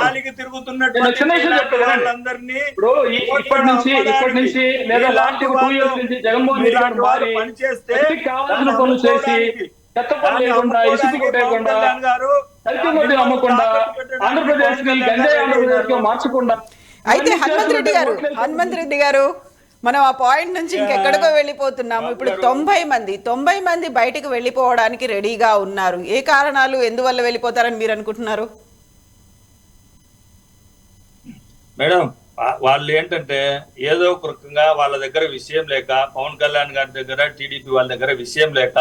గాలికి తిరుగుతున్నట్టు వాళ్ళందరినీ పనిచేస్తే అయితే హనుమంత్ రెడ్డి గారు మనం ఆ పాయింట్ నుంచి ఇంకెక్కడికో వెళ్ళిపోతున్నాము. ఇప్పుడు 90 మంది బయటకు వెళ్ళిపోవడానికి రెడీగా ఉన్నారు. ఏ కారణాలు, ఎందువల్ల వెళ్ళిపోతారని మీరు అనుకుంటున్నారు? మేడం వాళ్ళు ఏంటంటే ఏదో ఒక రకంగా వాళ్ళ దగ్గర విషయం లేక, పవన్ కళ్యాణ్ గారి దగ్గర, టీడీపీ వాళ్ళ దగ్గర విషయం లేక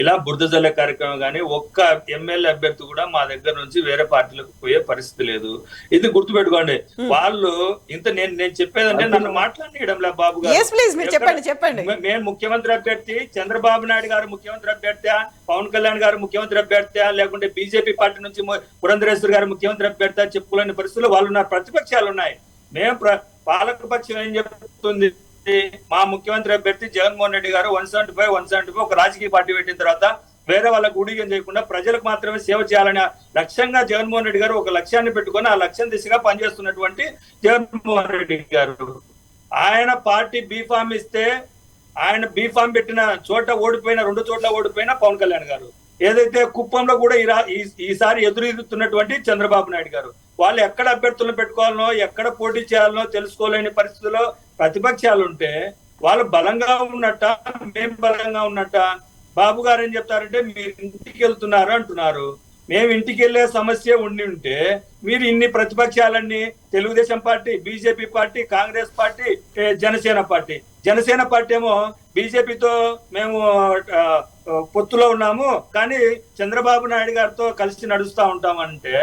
ఇలా బురద జల్లే కార్యక్రమం. కానీ ఒక్క ఎమ్మెల్యే అభ్యర్థి కూడా మా దగ్గర నుంచి వేరే పార్టీలకు పోయే పరిస్థితి లేదు. ఇది గుర్తుపెట్టుకోండి. వాళ్ళు ఇంత నేను చెప్పేదంటే నన్ను మాట్లాడనీయడం లే బాబు గారు. చెప్పండి. మేము ముఖ్యమంత్రి అభ్యర్థి, చంద్రబాబు నాయుడు గారు ముఖ్యమంత్రి అభ్యర్థి, పవన్ కళ్యాణ్ గారు ముఖ్యమంత్రి అభ్యర్థి, లేకుంటే బీజేపీ పార్టీ నుంచి పురంధరేశ్వర్ గారు ముఖ్యమంత్రి అభ్యర్థి చెప్పుకోలేని పరిస్థితుల్లో వాళ్ళు ఉన్న ప్రతిపక్షాలు ఉన్నాయి. మేము పాలకపక్షం ఏం చెప్తుంది, మా ముఖ్యమంత్రి అభ్యర్థి జగన్మోహన్ రెడ్డి గారు 175 ఒక రాజకీయ పార్టీ పెట్టిన తర్వాత వేరే వాళ్ళకు ఊడిగం చేయకుండా ప్రజలకు మాత్రమే సేవ చేయాలనే లక్ష్యంగా జగన్మోహన్ రెడ్డి గారు ఒక లక్ష్యాన్ని పెట్టుకొని ఆ లక్ష్యం దిశగా పనిచేస్తున్నటువంటి జగన్మోహన్ రెడ్డి గారు, ఆయన పార్టీ బీఫామ్ ఇస్తే ఆయన బీఫామ్ పెట్టిన చోట ఓడిపోయిన, 2 చోట్ల ఓడిపోయిన పవన్ కళ్యాణ్ గారు, ఏదైతే కుప్పంలో కూడా ఈసారి ఎదురెదుతున్నటువంటి చంద్రబాబు నాయుడు గారు, వాళ్ళు ఎక్కడ అభ్యర్థులను పెట్టుకోవాలనో, ఎక్కడ పోటీ చేయాలనో తెలుసుకోలేని పరిస్థితుల్లో ప్రతిపక్షాలు ఉంటే వాళ్ళు బలంగా ఉన్నట్ట, మేము బలంగా ఉన్నట్ట? బాబు గారు ఏం చెప్తారంటే మీరు ఇంటికి వెళ్తున్నారు అంటున్నారు. మేము ఇంటికి వెళ్లే సమస్య ఉండి ఉంటే మీరు ఇన్ని ప్రతిపక్షాలన్నీ, Telugudesam party, BJP party, Congress party, Janasena party ఏమో బీజేపీతో మేము పొత్తులో ఉన్నాము కానీ చంద్రబాబు నాయుడు గారితో కలిసి నడుస్తా ఉంటామంటే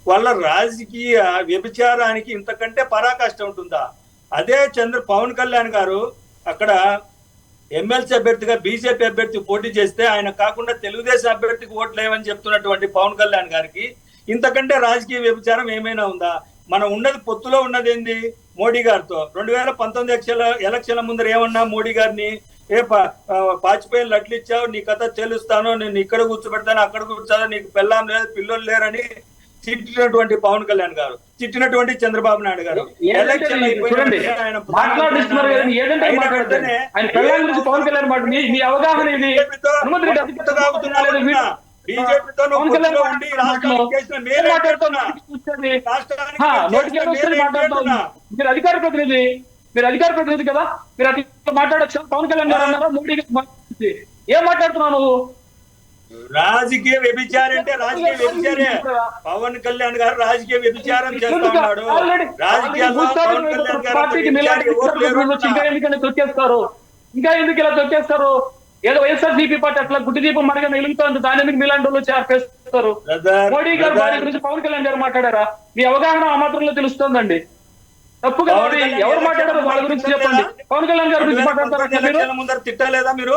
వాళ్ళ రాజకీయ వ్యభిచారానికి ఇంతకంటే పరాకాష్ట ఉంటుందా? అదే పవన్ కళ్యాణ్ గారు అక్కడ ఎమ్మెల్సీ అభ్యర్థిగా బీజేపీ అభ్యర్థి పోటీ చేస్తే ఆయన కాకుండా తెలుగుదేశం అభ్యర్థికి ఓట్లు లేవని చెప్తున్నటువంటి పవన్ కళ్యాణ్ గారికి ఇంతకంటే రాజకీయ వ్యభిచారం ఏమైనా ఉందా? మనం ఉన్నది పొత్తులో ఉన్నది ఏంది మోడీ గారితో. 2019 ఎలక్షన్ల ముందర ఏమన్నా మోడీ గారిని, పాచిపోయిన లడ్లు ఇచ్చావు, నీ కథ చెల్లుస్తాను, నేను ఇక్కడ కూర్చోబెడతాను, అక్కడ కూర్చోను, నీకు పెళ్ళాం లేదు, పిల్లలు లేరని తిట్టినటువంటి పవన్ కళ్యాణ్ గారు, తిట్టినటువంటి చంద్రబాబు నాయుడు గారు ఎలక్షన్ బీజేపీతో మీరు అధికార ప్రతినిధి, మీరు అధికార ప్రతినిధి కదా, మీరు అట్లా మాట్లాడచ్చు. పవన్ కళ్యాణ్ గారు అన్నారా, మోడీ గారు ఏం మాట్లాడుతున్నావు నువ్వు? రాజకీయ వ్యభిచారం అంటే రాజకీయ వ్యభిచారే. పవన్ కళ్యాణ్ గారు రాజకీయ వ్యభిచారం చేస్తా ఉన్నాడు. రాజకీయాల్లో పవన్ కళ్యాణ్ గారు ఇంకా ఎందుకు ఇలా తొక్కేస్తారు? ఏదో వైఎస్ఆర్సీపీ పార్టీ అట్లా గుడ్డి దీపం మనగా వెలుగుతుంది, దాని ఎందుకు మీలాంటి వాళ్ళు చేస్తారు? మోడీ గారు భార్య గురించి పవన్ కళ్యాణ్ గారు మాట్లాడారా? మీ అవగాహన ఆ మాత్రంలో తెలుస్తుందండి. తప్పు కదా, ఎవరు మాట్లాడారు వాళ్ళ గురించి చెప్పండి. పవన్ కళ్యాణ్ గారి గురించి మాట్లాడతారా? ముందర తిట్టలేదా మీరు?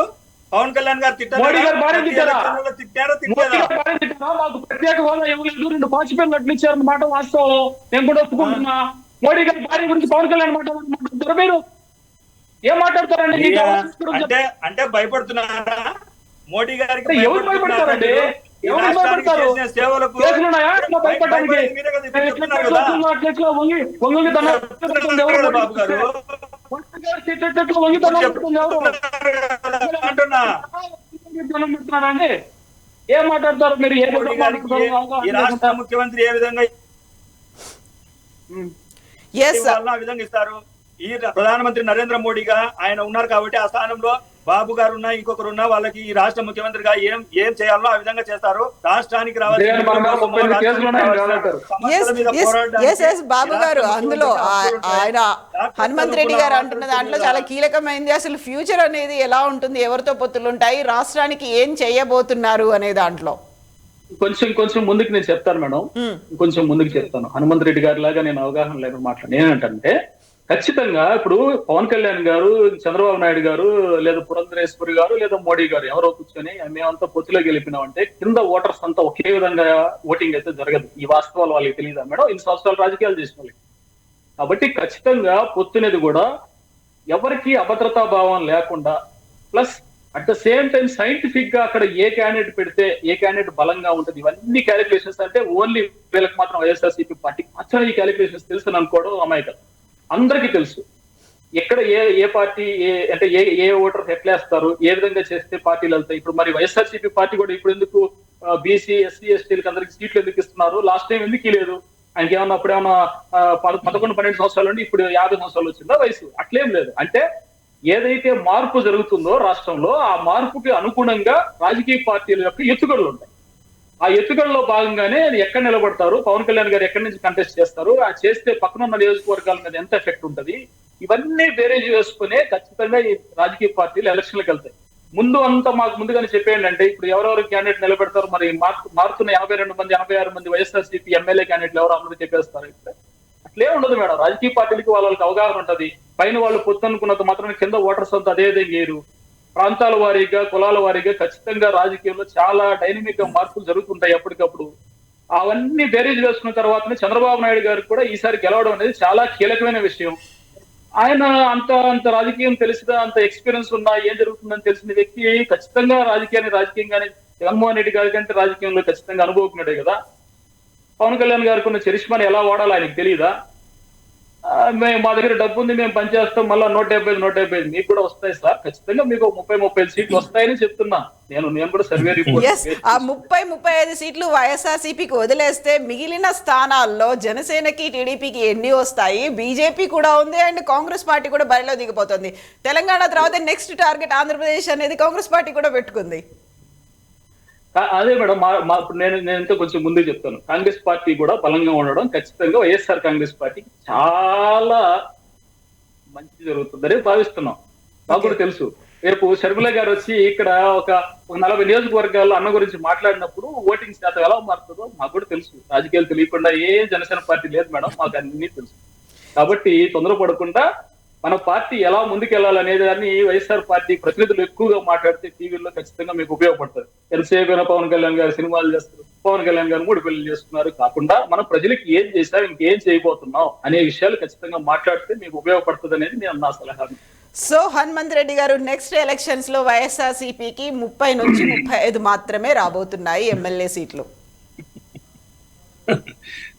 పవన్ కళ్యాణ్ గారు మోడీ గారు భార్య తిట్టారా? మాకు ప్రత్యేక హోదా ఇవ్వలేదు, 2 పాచిపోయిన లడ్లు ఇచ్చారన్న మాట వాస్తవం, నేను కూడా ఒప్పుకుంటున్నా. మోడీ గారి భార్య గురించి పవన్ కళ్యాణ్ మాట్లాడుతున్నారు, మీరు ఏం మాట్లాడతారండి? అంటే భయపడుతున్నారా మోడీ గారికి? ఎవరు భయపడతారండి? ఎవరు భయపడతారు? భయపడడానికి అండి. ఏం మాట్లాడతారు మీరు? ఈ రాష్ట్ర ముఖ్యమంత్రి ఏ విధంగా ఆ విధంగా ఇస్తారు? ఈ ప్రధానమంత్రి నరేంద్ర మోడీగా ఆయన ఉన్నారు కాబట్టి ఆ స్థానంలో బాబు గారు ఉన్నా, ఇంకొకరు ఉన్నా, వాళ్ళకి ఈ రాష్ట్ర ముఖ్యమంత్రిగా ఏం చేయాలో ఆ విధంగా చేస్తారు. రాష్ట్రానికి బాబు గారు అందులో ఆయన హనుమంత్ రెడ్డి గారు అంటున్న దాంట్లో చాలా కీలకమైంది. అసలు ఫ్యూచర్ అనేది ఎలా ఉంటుంది, ఎవరితో పొత్తులు ఉంటాయి, రాష్ట్రానికి ఏం చేయబోతున్నారు అనే దాంట్లో కొంచెం ముందుకు నేను చెప్తాను మేడం, కొంచెం ముందుకు చెప్తాను. హనుమంత్ రెడ్డి గారి లాగా నేను అవగాహన లేకుండా మాట్లాడాను. ఏంటంటే ఖచ్చితంగా ఇప్పుడు పవన్ కళ్యాణ్ గారు, చంద్రబాబు నాయుడు గారు, లేదా పురంధరేశ్వరి గారు, లేదా మోడీ గారు ఎవరో కూర్చొని మేమంతా పొత్తులో గెలిపినామంటే కింద ఓటర్స్ అంతా ఒకే విధంగా ఓటింగ్ అయితే జరగదు. ఈ వాస్తవాలు వాళ్ళకి తెలియదా మేడం? 2 సంవత్సరాలు రాజకీయాలు చేసిన వాళ్ళకి. కాబట్టి ఖచ్చితంగా పొత్తునేది కూడా ఎవరికి అభద్రతా భావం లేకుండా, plus at the same time scientific గా అక్కడ ఏ క్యాండిడేట్ పెడితే ఏ క్యాండిడేట్ బలంగా ఉంటుంది, ఇవన్నీ క్యాలిక్యులేషన్స్ అంటే ఓన్లీ వీళ్ళకి మాత్రం వైఎస్ఆర్సీపీ పార్టీకి మాత్రం ఈ క్యాలిక్యులేషన్స్ తెలుసు అనుకోవడం అమాయకం. అందరికీ తెలుసు ఎక్కడ ఏ పార్టీ అంటే ఏ ఓటర్ ఎట్లేస్తారు, ఏ విధంగా చేస్తే పార్టీలు వెళ్తాయి. ఇప్పుడు మరి వైఎస్ఆర్సీపీ పార్టీ కూడా ఇప్పుడు ఎందుకు బీసీ, ఎస్సీ, ఎస్టీలకు అందరికి సీట్లు ఎందుకు ఇస్తున్నారు? లాస్ట్ టైం ఎందుకు లేదు? ఆయనకి ఏమన్నా అప్పుడేమన్నా 11-12 సంవత్సరాలు ఉండి ఇప్పుడు 50 సంవత్సరాలు వచ్చిందా వయసు? అట్లేం లేదు. అంటే ఏదైతే మార్పు జరుగుతుందో రాష్ట్రంలో ఆ మార్పుకి అనుగుణంగా రాజకీయ పార్టీల యొక్క ఎత్తుగడలు ఉంటాయి. ఆ ఎత్తుగడలో భాగంగానే ఎక్కడ నిలబడతారు, పవన్ కళ్యాణ్ గారు ఎక్కడి నుంచి కంటెస్ట్ చేస్తారు, ఆ చేస్తే పక్కనున్న నియోజకవర్గాల మీద ఎంత ఎఫెక్ట్ ఉంటుంది, ఇవన్నీ బేరేజ్ వేసుకునే ఖచ్చితంగా ఈ రాజకీయ పార్టీలు ఎలక్షన్లకు వెళ్తాయి. ముందు అంతా మాకు ముందుగానే చెప్పేయండి అంటే ఇప్పుడు ఎవరెవరు క్యాండిడేట్ నిలబెడతారు, మరి మారుతున్న 82 మంది 86 మంది వైఎస్ఆర్సీపీ ఎమ్మెల్యే క్యాండిడేట్లు ఎవరు అందరూ చెప్పేస్తారు. అట్లే ఉండదు మేడం. రాజకీయ పార్టీలకి వాళ్ళకి అవగాహన ఉంటుంది. పైన వాళ్ళు పొత్తు అనుకున్నంత మాత్రం కింద ఓటర్స్ అంతా అదే చేయరు. ప్రాంతాల వారీగా, కులాల వారీగా ఖచ్చితంగా రాజకీయంలో చాలా డైనమిక్ గా మార్పులు జరుగుతుంటాయి ఎప్పటికప్పుడు. అవన్నీ బేరీజ్ వేసుకున్న తర్వాతనే చంద్రబాబు నాయుడు గారికి కూడా ఈసారి గెలవడం అనేది చాలా కీలకమైన విషయం. ఆయన అంత రాజకీయం తెలిసిదా, అంత ఎక్స్పీరియన్స్ ఉన్నా, ఏం జరుగుతుందని తెలిసిన వ్యక్తి ఖచ్చితంగా రాజకీయంగానే జగన్మోహన్ రెడ్డి గారి కంటే రాజకీయంలో ఖచ్చితంగా అనుభవజ్ఞుడే కదా. పవన్ కళ్యాణ్ గారికి ఉన్న చరిష్మాని ఎలా వాడాలో ఆయనకు తెలియదా? మా దగ్గర డబ్బు ఉంది, మేము పనిచేస్తాం, మళ్ళీ 175 మీకు కూడా వస్తాయి సార్, ఖచ్చితంగా మీకు 30-35 సీట్లు వస్తాయని చెప్తున్నా నేను కూడా సర్వే రిపోర్ట్. ఆ 30-35 సీట్లు వైఎస్ఆర్సీపీకి వదిలేస్తే మిగిలిన స్థానాల్లో జనసేనకి, టీడీపీకి ఎన్ని వస్తాయి? బీజేపీ కూడా ఉంది అండ్ కాంగ్రెస్ పార్టీ కూడా బరిలో దిగిపోతుంది. తెలంగాణ తర్వాత నెక్స్ట్ టార్గెట్ ఆంధ్రప్రదేశ్ అనేది కాంగ్రెస్ పార్టీ కూడా పెట్టుకుంది. అదే మేడం, నేను కొంచెం ముందే చెప్తాను. కాంగ్రెస్ పార్టీ కూడా బలంగా ఉండడం ఖచ్చితంగా వైఎస్ఆర్ కాంగ్రెస్ పార్టీకి చాలా మంచి జరుగుతుందని భావిస్తున్నాం. మాకు కూడా తెలుసు. రేపు షర్మిల గారు వచ్చి ఇక్కడ ఒక 40 నియోజకవర్గాల్లో అన్న గురించి మాట్లాడినప్పుడు ఓటింగ్ శాతం ఎలా మారుతుందో మాకు కూడా తెలుసు. రాజకీయాలు తెలియకుండా ఏ జనసేన పార్టీ లేదు మేడం, మాకు అన్ని తెలుసు. కాబట్టి తొందరపడకుండా మన పార్టీ ఎలా ముందుకెళ్లాలనేది దాన్ని వైఎస్ఆర్ పార్టీ ప్రతినిధులు ఎక్కువగా మాట్లాడితే టీవీలో ఖచ్చితంగా మీకు ఉపయోగపడుతుంది. ఎంతసేపు పవన్ కళ్యాణ్ గారు సినిమాలు చేస్తారు, పవన్ కళ్యాణ్ గారు 3 పెళ్లి చేస్తున్నారు కాకుండా మనం ప్రజలకి ఏం చేశాం, ఇంకేం చేయబోతున్నాం అనే విషయాలు ఖచ్చితంగా మాట్లాడితే మీకు ఉపయోగపడుతుంది అనేది నేను నా సలహా. సో హనుమంత్ రెడ్డి గారు, నెక్స్ట్ ఎలక్షన్స్ లో వైఎస్ఆర్సీపీకి 30 నుంచి 35 మాత్రమే రాబోతున్నాయి ఎమ్మెల్యే సీట్లు.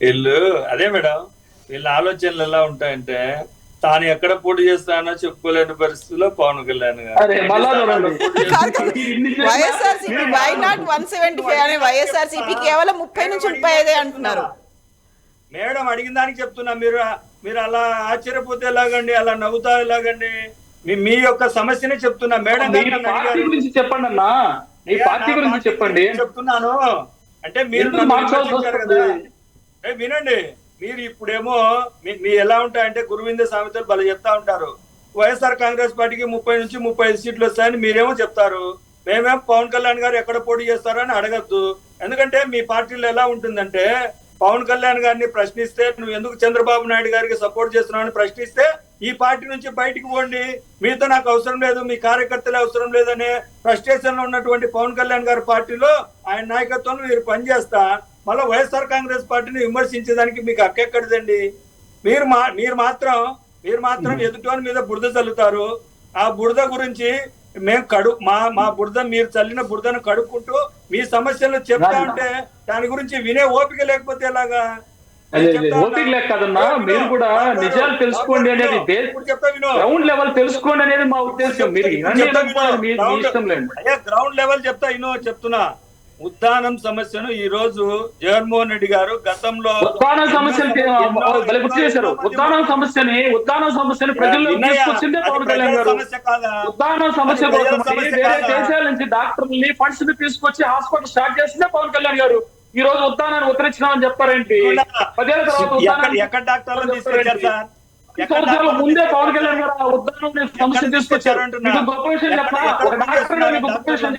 వీళ్ళు అదే మేడం, వీళ్ళ ఆలోచనలు ఎలా ఉంటాయంటే తాను ఎక్కడ పోటీ చేస్తానో చెప్పుకోలేని పరిస్థితుల్లో పవన్ కళ్యాణ్ గారు వైఎస్ఆర్సీపీ వై నాట్ 175 అనే వైఎస్ఆర్సీపీ కేవలం 30 నుంచి 35 అంటున్నారు. మేడం అడిగిన దానికి చెప్తున్నా, మీరు అలా ఆశ్చర్యపోతే ఎలాగండి, అలా నవ్వుతా ఎలాగండి? మీ యొక్క సమస్యనే చెప్తున్నా మేడం. గురించి చెప్పండి అన్నా, మీ పార్టీ గురించి చెప్పండి చెప్తున్నాను. అంటే మీరు కదా, వినండి. మీరు ఇప్పుడేమో మీ ఎలా ఉంటాయంటే గురువింద సామెతలు భలే చెప్తా ఉంటారు. వైఎస్ఆర్ కాంగ్రెస్ పార్టీకి 30 నుంచి 35 సీట్లు వస్తాయని మీరేమో చెప్తారు. మేమేమో పవన్ కళ్యాణ్ గారు ఎక్కడ పోటీ చేస్తారో అని అడగద్దు. ఎందుకంటే మీ పార్టీలో ఎలా ఉంటుందంటే పవన్ కళ్యాణ్ గారిని ప్రశ్నిస్తే నువ్వు ఎందుకు చంద్రబాబు నాయుడు గారికి సపోర్ట్ చేస్తున్నావు అని ప్రశ్నిస్తే ఈ పార్టీ నుంచి బయటికి పోండి, మీతో నాకు అవసరం లేదు, మీ కార్యకర్తలే అవసరం లేదనే ఫ్రస్ట్రేషన్ లో ఉన్నటువంటి పవన్ కళ్యాణ్ గారి పార్టీలో ఆయన నాయకత్వంలో మీరు పనిచేస్తా మళ్ళీ వైఎస్ఆర్ కాంగ్రెస్ పార్టీని విమర్శించేదానికి మీకు హక్కెక్కడిదండి? మీరు మాత్రం ఎదుటి మీద బురద చల్లుతారు. ఆ బురద గురించి మేము మా బురద, మీరు చల్లిన బురదను కడుక్కుంటూ మీ సమస్యలు చెప్తా ఉంటే దాని గురించి వినే ఓపిక లేకపోతే ఎలాగా? ఓపిక లేక కదన్నా, మీరు కూడా నిజాలు తెలుసుకోండి అనేది, గ్రౌండ్ లెవెల్ తెలుసుకోండి అనేది మా ఉద్దేశం. మీరు గ్రౌండ్ లెవెల్ చెప్తున్నా. ఉద్దానం సమస్యను ఈ రోజు జగన్మోహన్ రెడ్డి గారు గతంలో ఉద్దానం సమస్యని ప్రజల్లో తీసుకొచ్చిందే పవన్ కళ్యాణ్ గారు. ఉద్దానం సమస్య కోసం వేరే దేశాల నుంచి డాక్టర్ని ఫండ్స్ తీసుకొచ్చి హాస్పిటల్ స్టార్ట్ చేసిందే పవన్ కళ్యాణ్ గారు. ఈ రోజు ఉద్దానాన్ని ఉత్తరించినామని చెప్పారేంటి? 10 ఏళ్ల తర్వాత సంవత్సరాల ముందే పవన్ కళ్యాణ్ గారు ఉద్దానం సమస్య తీసుకొచ్చారు. గొప్ప విషయం చెప్పా, ఒక డాక్టర్ గొప్ప విషయం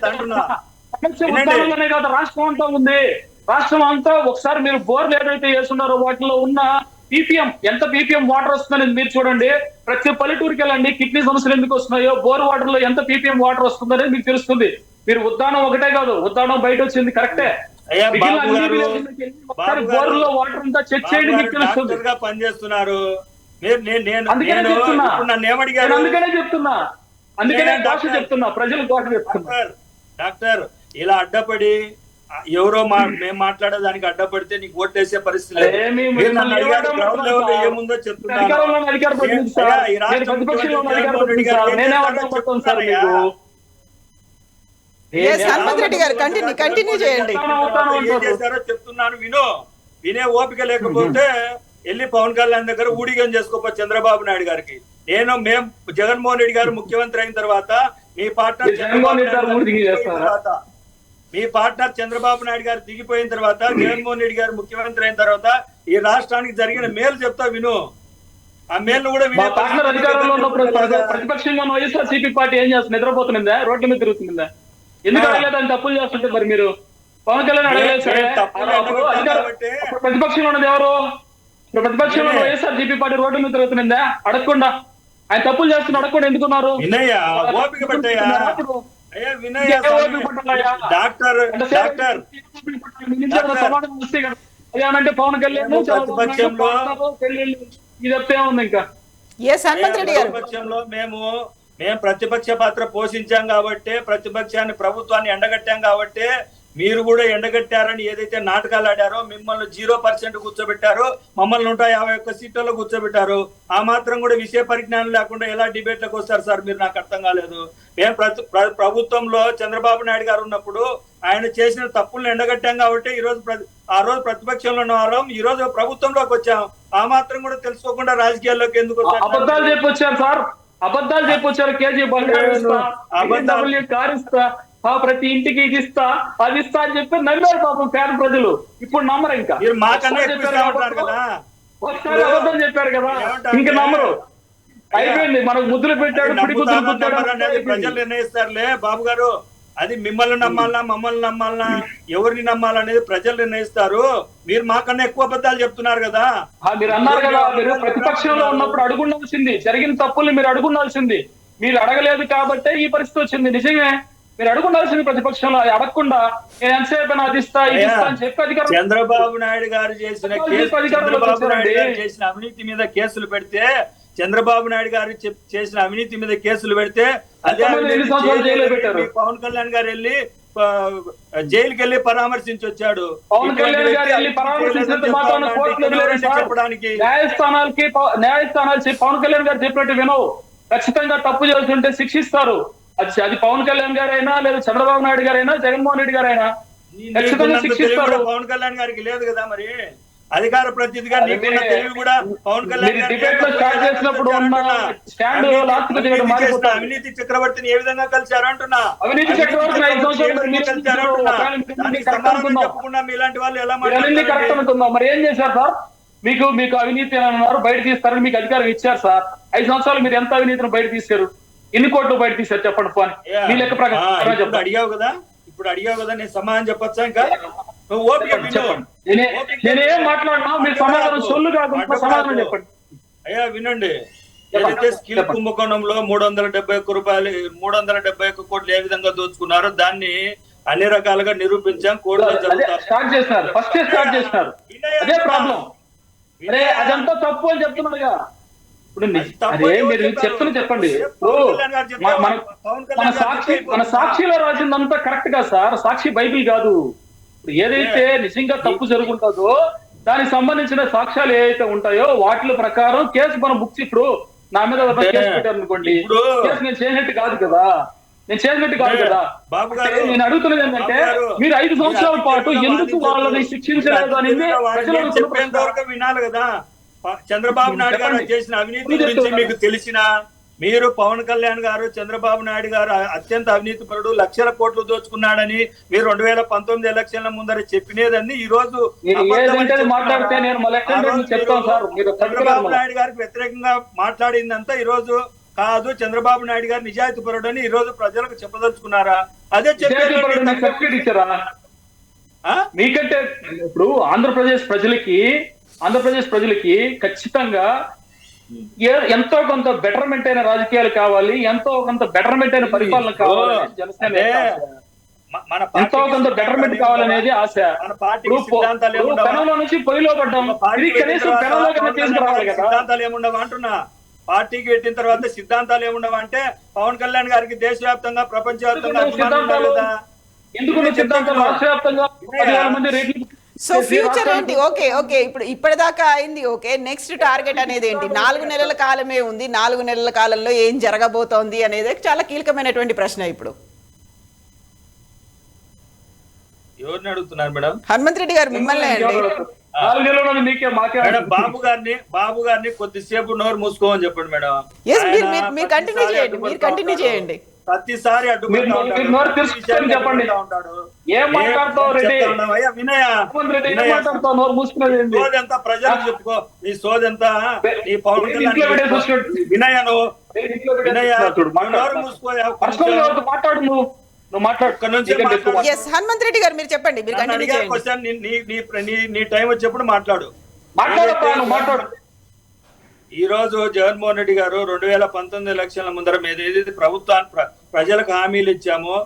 ఉద్దానంలోనే కాదు రాష్ట్రం అంతా ఉంది. రాష్ట్రం అంతా ఒకసారి మీరు బోర్లు ఏదైతే వేస్తున్నారో వాటిలో ఉన్న పీపీఎం, ఎంత పీపీఎం వాటర్ వస్తుందని మీరు చూడండి. ప్రతి పల్లెటూరుకి వెళ్ళండి, కిడ్నీ సమస్యలు ఎందుకు వస్తున్నాయో, బోర్ వాటర్ లో ఎంత పీపీఎం వాటర్ వస్తుందనేది మీకు తెలుస్తుంది. మీరు ఉద్దానం ఒకటే కాదు, ఉద్దానం బయట వచ్చింది కరెక్టే, బోర్లో వాటర్ అంతా చెక్ చేయండి, మీకు తెలుస్తుంది. పనిచేస్తున్నారు. అందుకనే భాష చెప్తున్నా, ప్రజలు భాష చెప్తున్నా. డాక్టర్ ఇలా అడ్డపడి ఎవరో మేము మాట్లాడేదానికి అడ్డపడితే నీకు ఓటేసే పరిస్థితి ఏముందో చెప్తున్నారు. చెప్తున్నాను వినే ఓపిక లేకపోతే వెళ్ళి పవన్ కళ్యాణ్ దగ్గర ఊడిగం చేసుకోపో చంద్రబాబు నాయుడు గారికి. మేము జగన్మోహన్ రెడ్డి గారు ముఖ్యమంత్రి అయిన తర్వాత మీ పార్ట్నర్ చంద్రబాబు నాయుడు గారు దిగిపోయిన తర్వాత జగన్మోహన్ రెడ్డి గారు ముఖ్యమంత్రి అయిన తర్వాత ఈ రాష్ట్రానికి జరిగిన మేలు చెప్తా విను. ఆ మేలు కూడా అధికారంలో ఉన్నప్పుడు ప్రతిపక్షంగా వైఎస్ఆర్సీపీ పార్టీ ఏం చేస్తుంది? నిద్రపోతుందా, రోడ్ల మీద తిరుగుతుందా? ఎందుకు అడగలేదని తప్పులు చేస్తుంటే మరి మీరు పవన్ కళ్యాణ్ అడగలేదు సరే. ప్రతిపక్షంలో ఉన్నది ఎవరు? ప్రతిపక్షంలో వైఎస్ఆర్సీపీ పార్టీ రోడ్డు మీద తిరుగుతుందా? అడగకుండా ఆయన తప్పులు చేస్తున్న అడగకుండా ఎందుకున్నారు? అదేనంటే పవన్ కళ్యాణ్ ఇది చెప్తే ఉంది. ఇంకా ప్రతిపక్షంలో మేము ప్రతిపక్ష పాత్ర పోషించాం కాబట్టి, ప్రతిపక్షాన్ని ప్రభుత్వాన్ని ఎండగట్టాం కాబట్టి మీరు కూడా ఎండగట్టారని ఏదైతే నాటకాలు ఆడారో, మిమ్మల్ని 0% కూర్చోబెట్టారో, మమ్మల్ని 151 సీట్లలో కూర్చోబెట్టారు. ఆ మాత్రం కూడా విషయ పరిజ్ఞానం లేకుండా ఎలా డిబేట్లకు వస్తారు సార్? మీరు నాకు అర్థం కాలేదు. మేము ప్రభుత్వంలో చంద్రబాబు నాయుడు గారు ఉన్నప్పుడు ఆయన చేసిన తప్పులను ఎండగట్టాం కాబట్టి ఆ రోజు ప్రతిపక్షంలో ఉన్న వాళ్ళం, ఈ రోజు ప్రభుత్వంలోకి వచ్చాం. ఆ మాత్రం కూడా తెలుసుకోకుండా రాజకీయాల్లోకి ఎందుకు వచ్చారు? అబద్ధాలు చెప్పొచ్చారు సార్, అబద్ధాలు చెప్పొచ్చారు. కేజీ కారిస్తా, ప్రతి ఇంటికి ఇది ఇస్తా, అది ఇస్తా అని చెప్పి నమ్మారు పాపం పేద ప్రజలు. ఇప్పుడు నమ్మరు. ఇంకా అబద్ధం చెప్పారు కదా, ఇంకా నమ్మరు. అయిపోయింది. మనకు ముద్దులు పెట్టాడు, ప్రజలు నిర్ణయిస్తారులే బాబు గారు. అది మిమ్మల్ని నమ్మాలనా మమ్మల్ని నమ్మాలనా ఎవరిని నమ్మాలనేది ప్రజలు నిర్ణయిస్తారు. మీరు మాకన్నా ఎక్కువ అబద్ధాలు చెప్తున్నారు కదా. మీరు అన్నారు కదా, మీరు ప్రతిపక్షంలో ఉన్నప్పుడు అడుగుండాల్సింది, జరిగిన తప్పుల్ని మీరు అడుగుండాల్సింది. మీరు అడగలేదు కాబట్టే ఈ పరిస్థితి వచ్చింది. నిజమే, మీరు అడుగుండాల్సింది ప్రతిపక్షంలో. అడగకుండా నేను ఎంతసేపు అది ఇస్తా ఇది ఇస్తా అని చెప్పి అధికారం చంద్రబాబు నాయుడు గారు చేసిన అవినీతి మీద కేసులు పెడితే చంద్రబాబు నాయుడు గారు చేసిన అవినీతి మీద కేసులు పెడితే అదే పవన్ కళ్యాణ్ గారు వెళ్ళి జైలుకి వెళ్ళి పరామర్శించి వచ్చాడు. పవన్ కళ్యాణ్ గారు వెళ్ళి పరామర్శించినంత మాత్రాన చెప్పడానికి న్యాయస్థానాలు పవన్ కళ్యాణ్ గారు చెప్పినట్టు వినవు. ఖచ్చితంగా తప్పు చేస్తుంటే శిక్షిస్తారు. అది పవన్ కళ్యాణ్ గారైనా లేదా చంద్రబాబు నాయుడు గారైనా జగన్మోహన్ రెడ్డి గారైనా ఖచ్చితంగా శిక్షిస్తారు. పవన్ కళ్యాణ్ గారికి లేదు కదా మరి అధికార ప్రతినిధిగా నీకున్న తెలివి కూడా పవన్ కళ్యాణ్ డిబేట్ లో స్టార్ట్ చేసినప్పుడు అవినీతి చక్రవర్తిని ఏ విధంగా కలిశారు అంటున్నా. అవినీతి చక్రవర్తిని చెప్పకుండా మీలాంటి వాళ్ళు ఎలా కరెక్ట్ అనుకుందాం. మరి ఏం చేశారు సార్? మీకు అవినీతి అన్నారు, బయట తీస్తారని మీకు అధికారం ఇచ్చారు సార్. 5 సంవత్సరాలు మీరు ఎంత అవినీతిని బయట తీశారు? ఎన్ని కోట్లు బయట తీశారు చెప్పండి. ఫోన్ మీ లెక్క ప్రకారం అడిగావు కదా, ఇప్పుడు అడిగావు కదా, నేను సమాధానం చెప్పచ్చా? ఇంకా నేనేం మాట్లాడినా మీరు సమాధానం సొల్లు కాకుండా సమాధానం చెప్పండి. అయ్యా వినండి, ఏదైతే స్కిల్ కుంభకోణంలో 371 కోట్లు ఏ విధంగా దోచుకున్నారో దాన్ని అన్ని రకాలుగా నిరూపించాం. కోర్టులో స్టార్ట్ చేస్తున్నారు, ఫస్ట్ స్టార్ట్ చేస్తున్నారు. అదే ప్రాబ్లం. అరే అదంతా తప్పు అని చెప్తున్నారుగా. ఇప్పుడు అదే మీరు చెప్తున్నా చెప్పండి. మన సాక్షిలో రాసిందంతా కరెక్ట్ గా సార్. సాక్షి బైబిల్ కాదు. ఇప్పుడు ఏదైతే నిజంగా తప్పు జరుగుతుందో దానికి సంబంధించిన సాక్ష్యాలు ఏవైతే ఉంటాయో వాటి ప్రకారం కేసు మనం బుక్స్. ఇప్పుడు నా మీద కేసు పెట్టారు అనుకోండి, కేసు నేను చేసినట్టు కాదు కదా. నేను అడుగుతున్నది ఏంటంటే మీరు 5 సంవత్సరాల పాటు ఎందుకు వాళ్ళని శిక్షించలేదు అనేది వినాలి కదా. చంద్రబాబు నాయుడు గారు చేసిన అవినీతి గురించి మీకు తెలిసిన మీరు పవన్ కళ్యాణ్ గారు చంద్రబాబు నాయుడు గారు అత్యంత అవినీతి పరుడు, లక్షల కోట్లు దోచుకున్నాడని మీరు 2019 ఎలక్షన్ల ముందర చెప్పినదని ఈ రోజు చంద్రబాబు నాయుడు గారికి వ్యతిరేకంగా మాట్లాడిందంతా ఈ రోజు కాదు. చంద్రబాబు నాయుడు గారు నిజాయితీ పరుడు అని ఈ రోజు ప్రజలకు చెప్పదలుచుకున్నారా? అదే చెప్పారా? మీకంటే ఇప్పుడు ఆంధ్రప్రదేశ్ ప్రజలకి ఖచ్చితంగా ఎంతో కొంత బెటర్మెంట్ అయిన రాజకీయాలు కావాలి, ఎంతో కొంత బెటర్మెంట్ అయిన పరిపాలన కావాలి. జనసేన ఎంతో కొంత బెటర్మెంట్ కావాలనేది ఆశ. పెనంలో నుంచి పొయ్యిలో పడ్డాం, కనీసం పెనంలో కన్నా తీసుకురావాలి కదా. సిద్ధాంతాలు ఏముండవు అంటున్నా. పార్టీకి పెట్టిన తర్వాత సిద్ధాంతాలు ఏముండవు అంటే పవన్ కళ్యాణ్ గారికి దేశవ్యాప్తంగా ప్రపంచవ్యాప్తంగా ఎందుకు సిద్ధాంతాలు రాష్ట్ర వ్యాప్తంగా 10,000 మంది రేట్లు. సో ఫ్యూచర్ ఏంటి? ఓకే ఇప్పుడు ఇప్పటిదాకా అయింది. ఓకే, నెక్స్ట్ టార్గెట్ అనేది ఏంటి? 4 నెలల కాలమే ఉంది. 4 నెలల కాలంలో ఏం జరగబోతోంది అనేది చాలా కీలకమైనటువంటి ప్రశ్న. ఇప్పుడు ఎవరిని అడుగుతున్నారు మేడం? హనుమంత్ రెడ్డి గారు మిమ్మల్ని అండి. బాబు గారిని కొద్దిసేపు నోరు మూసుకోమని చెప్పండి మేడం. మీరు కంటిన్యూ చేయండి. ప్రతిసారి చెప్పండి ఏం మాట్లాడుతావు రెడ్డి? సోదెంత ప్రజలకు చెప్పుకో. నీ సోదెంత నీ పవన్ కళ్యాణ్ వినయ మాట్లాడు. నువ్వు హనుమంత్ రెడ్డి గారు మీరు చెప్పండి. మీరు నీ టైం వచ్చేప్పుడు మాట్లాడు. మాట్లాడు. ఈ రోజు జగన్మోహన్ రెడ్డి గారు 2019 ఎలక్షన్ల ముందర మీద ఏదైతే ప్రభుత్వాన్ని ప్రజలకు హామీలు ఇచ్చామో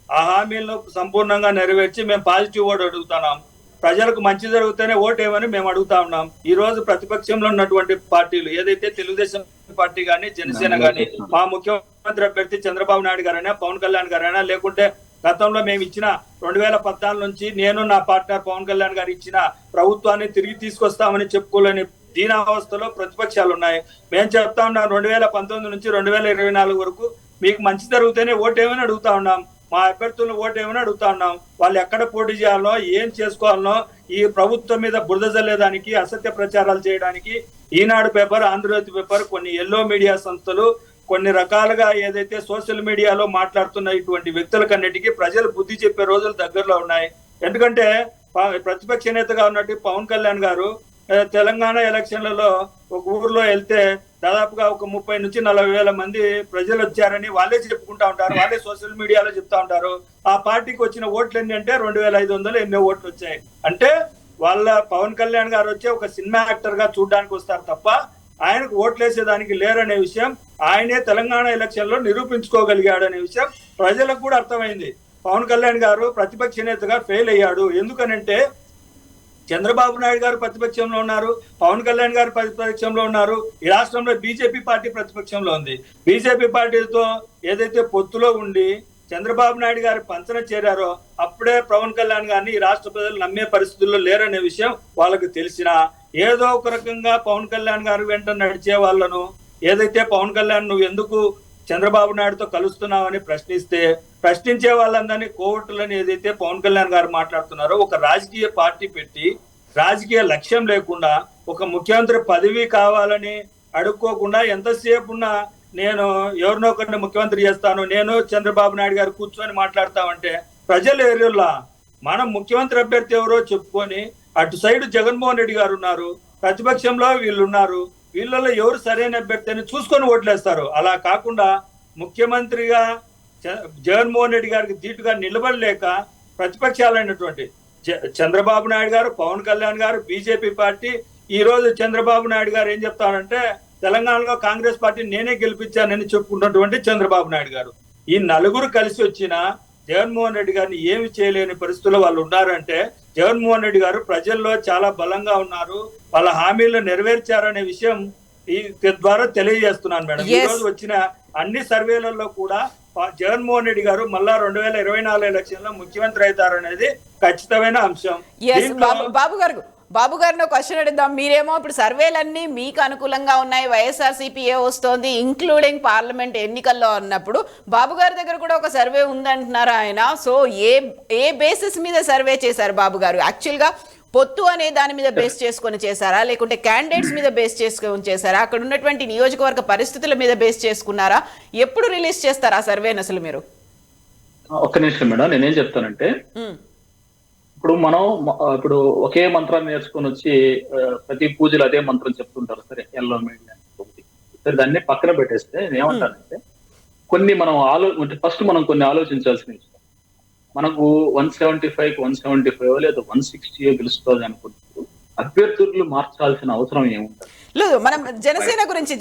ఆ హామీలను సంపూర్ణంగా నెరవేర్చి మేము పాజిటివ్ ఓటు అడుగుతున్నాం. ప్రజలకు మంచి జరిగితేనే ఓటేమని మేము అడుగుతా ఉన్నాం. ఈ రోజు ప్రతిపక్షంలో ఉన్నటువంటి పార్టీలు ఏదైతే తెలుగుదేశం పార్టీ గానీ జనసేన గానీ మా ముఖ్యమంత్రి అభ్యర్థి చంద్రబాబు నాయుడు గారైనా పవన్ కళ్యాణ్ గారైనా లేకుంటే గతంలో మేము ఇచ్చిన 2014 నుంచి నేను నా పార్ట్నర్ పవన్ కళ్యాణ్ గారు ఇచ్చిన ప్రభుత్వాన్ని తిరిగి తీసుకొస్తామని చెప్పుకోలేని దీనావస్థలో ప్రతిపక్షాలు ఉన్నాయి. మేము చెప్తా ఉన్నాం 2019 నుంచి 2024 వరకు మీకు మంచి జరిగితేనే ఓటేమని అడుగుతా ఉన్నాం. మా అభ్యర్థులను ఓటేమని అడుగుతా ఉన్నాం. వాళ్ళు ఎక్కడ పోటీ చేయాలనో ఏం చేసుకోవాలనో ఈ ప్రభుత్వం మీద బురద జల్లేదానికి అసత్య ప్రచారాలు చేయడానికి ఈనాడు పేపర్, ఆంధ్రజ్యోతి పేపర్, కొన్ని ఎల్లో మీడియా సంస్థలు కొన్ని రకాలుగా ఏదైతే సోషల్ మీడియాలో మాట్లాడుతున్న ఇటువంటి వ్యక్తులకన్నిటికీ ప్రజలు బుద్ధి చెప్పే రోజులు దగ్గరలో ఉన్నాయి. ఎందుకంటే ప్రతిపక్ష నేతగా ఉన్నట్టు పవన్ కళ్యాణ్ గారు తెలంగాణ ఎలక్షన్లలో ఒక ఊర్లో వెళ్తే దాదాపుగా ఒక 30 నుంచి 40 వేల మంది ప్రజలు వచ్చారని వాళ్ళే చెప్పుకుంటా ఉంటారు, వాళ్ళే సోషల్ మీడియాలో చెప్తా ఉంటారు. ఆ పార్టీకి వచ్చిన ఓట్లు ఎన్ని అంటే 2500 ఎన్నో ఓట్లు వచ్చాయి. అంటే వాళ్ళ పవన్ కళ్యాణ్ గారు వచ్చే ఒక సినిమా యాక్టర్ గా చూడడానికి వస్తారు తప్ప ఆయనకు ఓట్లు వేసేదానికి లేరనే విషయం ఆయనే తెలంగాణ ఎలక్షన్ లో నిరూపించుకోగలిగాడనే విషయం ప్రజలకు కూడా అర్థమైంది. పవన్ కళ్యాణ్ గారు ప్రతిపక్ష నేతగా ఫెయిల్ అయ్యాడు. ఎందుకనంటే చంద్రబాబు నాయుడు గారు ప్రతిపక్షంలో ఉన్నారు, పవన్ కళ్యాణ్ గారు ప్రతిపక్షంలో ఉన్నారు, ఈ రాష్ట్రంలో బీజేపీ పార్టీ ప్రతిపక్షంలో ఉంది. బీజేపీ పార్టీతో ఏదైతే పొత్తులో ఉండి చంద్రబాబు నాయుడు గారు పంచన చేరారో అప్పుడే పవన్ కళ్యాణ్ గారిని ఈ రాష్ట్ర ప్రజలు నమ్మే పరిస్థితుల్లో లేరనే విషయం వాళ్ళకు తెలిసినా ఏదో ఒక రకంగా పవన్ కళ్యాణ్ గారు వెంట నడిచే వాళ్ళను ఏదైతే పవన్ కళ్యాణ్ నువ్వు ఎందుకు చంద్రబాబు నాయుడుతో కలుస్తున్నావని ప్రశ్నించే వాళ్ళందరినీ కోవట్లని ఏదైతే పవన్ కళ్యాణ్ గారు మాట్లాడుతున్నారో, ఒక రాజకీయ పార్టీ పెట్టి రాజకీయ లక్ష్యం లేకుండా ఒక ముఖ్యమంత్రి పదవి కావాలని అడుక్కోకుండా ఎంతసేపు ఉన్నా నేను ఎవరినో ఒకరిని ముఖ్యమంత్రి చేస్తాను, నేను చంద్రబాబు నాయుడు గారు కూర్చొని మాట్లాడతామంటే ప్రజలు ఏరియోలా మనం ముఖ్యమంత్రి అభ్యర్థి ఎవరో చెప్పుకొని అటు సైడ్ జగన్మోహన్ రెడ్డి గారు ఉన్నారు, ప్రతిపక్షంలో వీళ్ళు ఉన్నారు, వీళ్ళలో ఎవరు సరైన అభ్యర్థి అని చూసుకొని ఓట్లేస్తారు. అలా కాకుండా ముఖ్యమంత్రిగా జగన్మోహన్ రెడ్డి గారికి ధీటుగా నిలబడలేక ప్రతిపక్షాలైనటువంటి చంద్రబాబు నాయుడు గారు, పవన్ కళ్యాణ్ గారు, బీజేపీ పార్టీ ఈ రోజు చంద్రబాబు నాయుడు గారు ఏం చెప్తారంటే తెలంగాణలో కాంగ్రెస్ పార్టీ నేనే గెలిపించానని చెప్పుకున్నటువంటి చంద్రబాబు నాయుడు గారు, ఈ నలుగురు కలిసి వచ్చిన జగన్మోహన్ రెడ్డి గారిని ఏమి చేయలేని పరిస్థితుల్లో వాళ్ళు ఉన్నారంటే జగన్మోహన్ రెడ్డి గారు ప్రజల్లో చాలా బలంగా ఉన్నారు, వాళ్ళ హామీలు నెరవేర్చారనే విషయం ఈ ద్వారా తెలియజేస్తున్నాను మేడం. ఈ రోజు వచ్చిన అన్ని సర్వేలలో కూడా జగన్మోహన్ రెడ్డి గారు మళ్ళా 2024 ఎలక్షన్ లో ముఖ్యమంత్రి అవుతారనేది ఖచ్చితమైన అంశం. బాబు గారిని క్వశ్చన్ అడుగుదాం. మీరేమో ఇప్పుడు సర్వేలన్నీ మీకు అనుకూలంగా ఉన్నాయి, వైఎస్ఆర్సీపీ వస్తోంది, ఇంక్లూడింగ్ పార్లమెంట్ ఎన్నికల్లో అన్నప్పుడు బాబు గారి దగ్గర కూడా ఒక సర్వే ఉందంటున్నారు ఆయన. సో ఏ బేసిస్ మీద సర్వే చేశారు బాబు గారు? యాక్చువల్గా పొత్తు అనే దాని మీద బేస్ చేసుకొని చేశారా, లేకుంటే క్యాండిడేట్స్ మీద బేస్ చేసుకొని చేశారా, అక్కడ ఉన్నటువంటి నియోజకవర్గ పరిస్థితుల మీద బేస్ చేసుకున్నారా? ఎప్పుడు రిలీజ్ చేస్తారా ఆ సర్వేని అసలు మీరు? ఒక్క నిమిషం మేడం, నేనేం చెప్తానంటే ఇప్పుడు ఒకే మంత్రాన్ని నేర్చుకొని వచ్చి ప్రతి పూజలు అదే మంత్రం చెప్తుంటారు. సరే ఎల్లో మీడియా సరే దాన్ని పక్కన పెట్టేస్తే నేనేమంటానంటే కొన్ని మనం ఫస్ట్ మనం కొన్ని ఆలోచించాల్సిన విషయం. మనకు 175 175 లేదా 160 గెలుస్తుంది అనుకుంటూ అభ్యర్థులు మార్చాల్సిన అవసరం ఏముంటుంది? లేదు, మనం జనసేన గురించి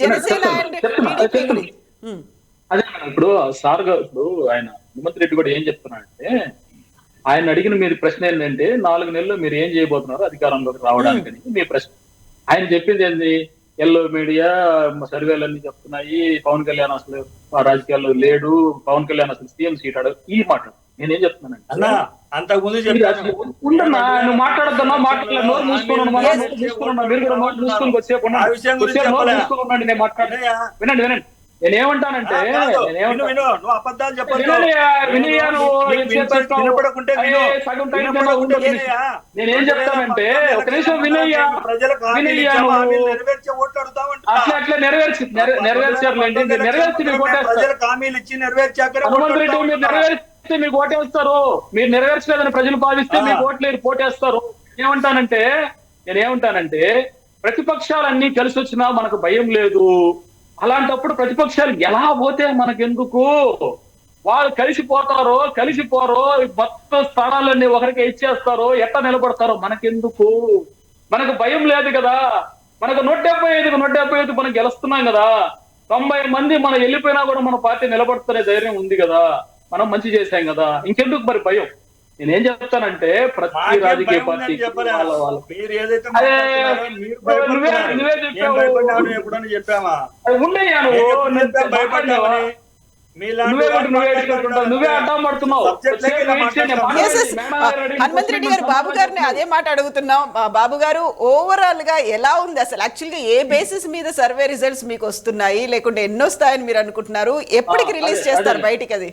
అదే ఇప్పుడు సార్ ఇప్పుడు ఆయన హనుమంత్ రెడ్డి కూడా ఏం చెప్తున్నారంటే ఆయన అడిగిన మీరు ప్రశ్న ఏంటంటే 4 నెలల్లో మీరు ఏం చేయబోతున్నారు అధికారంలోకి రావడానికి మీ ప్రశ్న. ఆయన చెప్పింది ఏంది? ఎల్లో మీడియా సర్వేలన్నీ చెప్తున్నాయి, పవన్ కళ్యాణ్ అసలు రాజకీయాల్లో లేడు, పవన్ కళ్యాణ్ అసలు సీఎం సీట్ అడగ ఈ మాట. నేనేం చెప్తున్నానంటే అంతకుముందు ఉండన్నా నువ్వు మాట్లాడద్దన్నా మాట్లాడలేదు, నోరు మూసుకున్నాను మీరు కూడా నోరు మూసుకొని వచ్చేప్పుడు నేను మాట్లాడే వినండి. నేనేమంటానంటే నేనేం చెప్తానంటే ఒక నిమిషం వినయ్యా, అట్లా నెరవేర్చారులేండి, నెరవేర్చి మీకు ఓటేస్తారు. మీరు నెరవేర్చలేదని ప్రజలు భావిస్తే మీకు ఓట్లేరు పోటేస్తారు. నేనేమంటానంటే ప్రతిపక్షాలన్నీ కలిసి వచ్చినా మనకు భయం లేదు. అలాంటప్పుడు ప్రతిపక్షాలు ఎలా పోతే మనకెందుకు? వాళ్ళు కలిసిపోరో మొత్తం స్థానాలన్నీ ఒకరికి ఇచ్చేస్తారో ఎట్లా నిలబడతారో మనకెందుకు? మనకు భయం లేదు కదా. మనకు 175 మనం గెలుస్తున్నాం కదా. 90 మంది మనం వెళ్ళిపోయినా కూడా మన పార్టీ నిలబడుతున్న ధైర్యం ఉంది కదా. మనం మంచి చేశాం కదా, ఇంకెందుకు మరి భయం? నేనేం చెప్తానంటే ప్రతి రాజకీయ పార్టీ హనుమంత్ రెడ్డి గారు బాబు గారిని అదే మాట అడుగుతున్నాం. బాబు గారు ఓవరాల్ గా ఎలా ఉంది అసలు? యాక్చువల్ గా ఏ బేసిస్ మీద సర్వే రిజల్ట్స్ మీకు వస్తున్నాయి, లేకుంటే ఎన్ని వస్తాయని మీరు అనుకుంటున్నారు? ఎప్పటికి రిలీజ్ చేస్తారు బయటికి? అది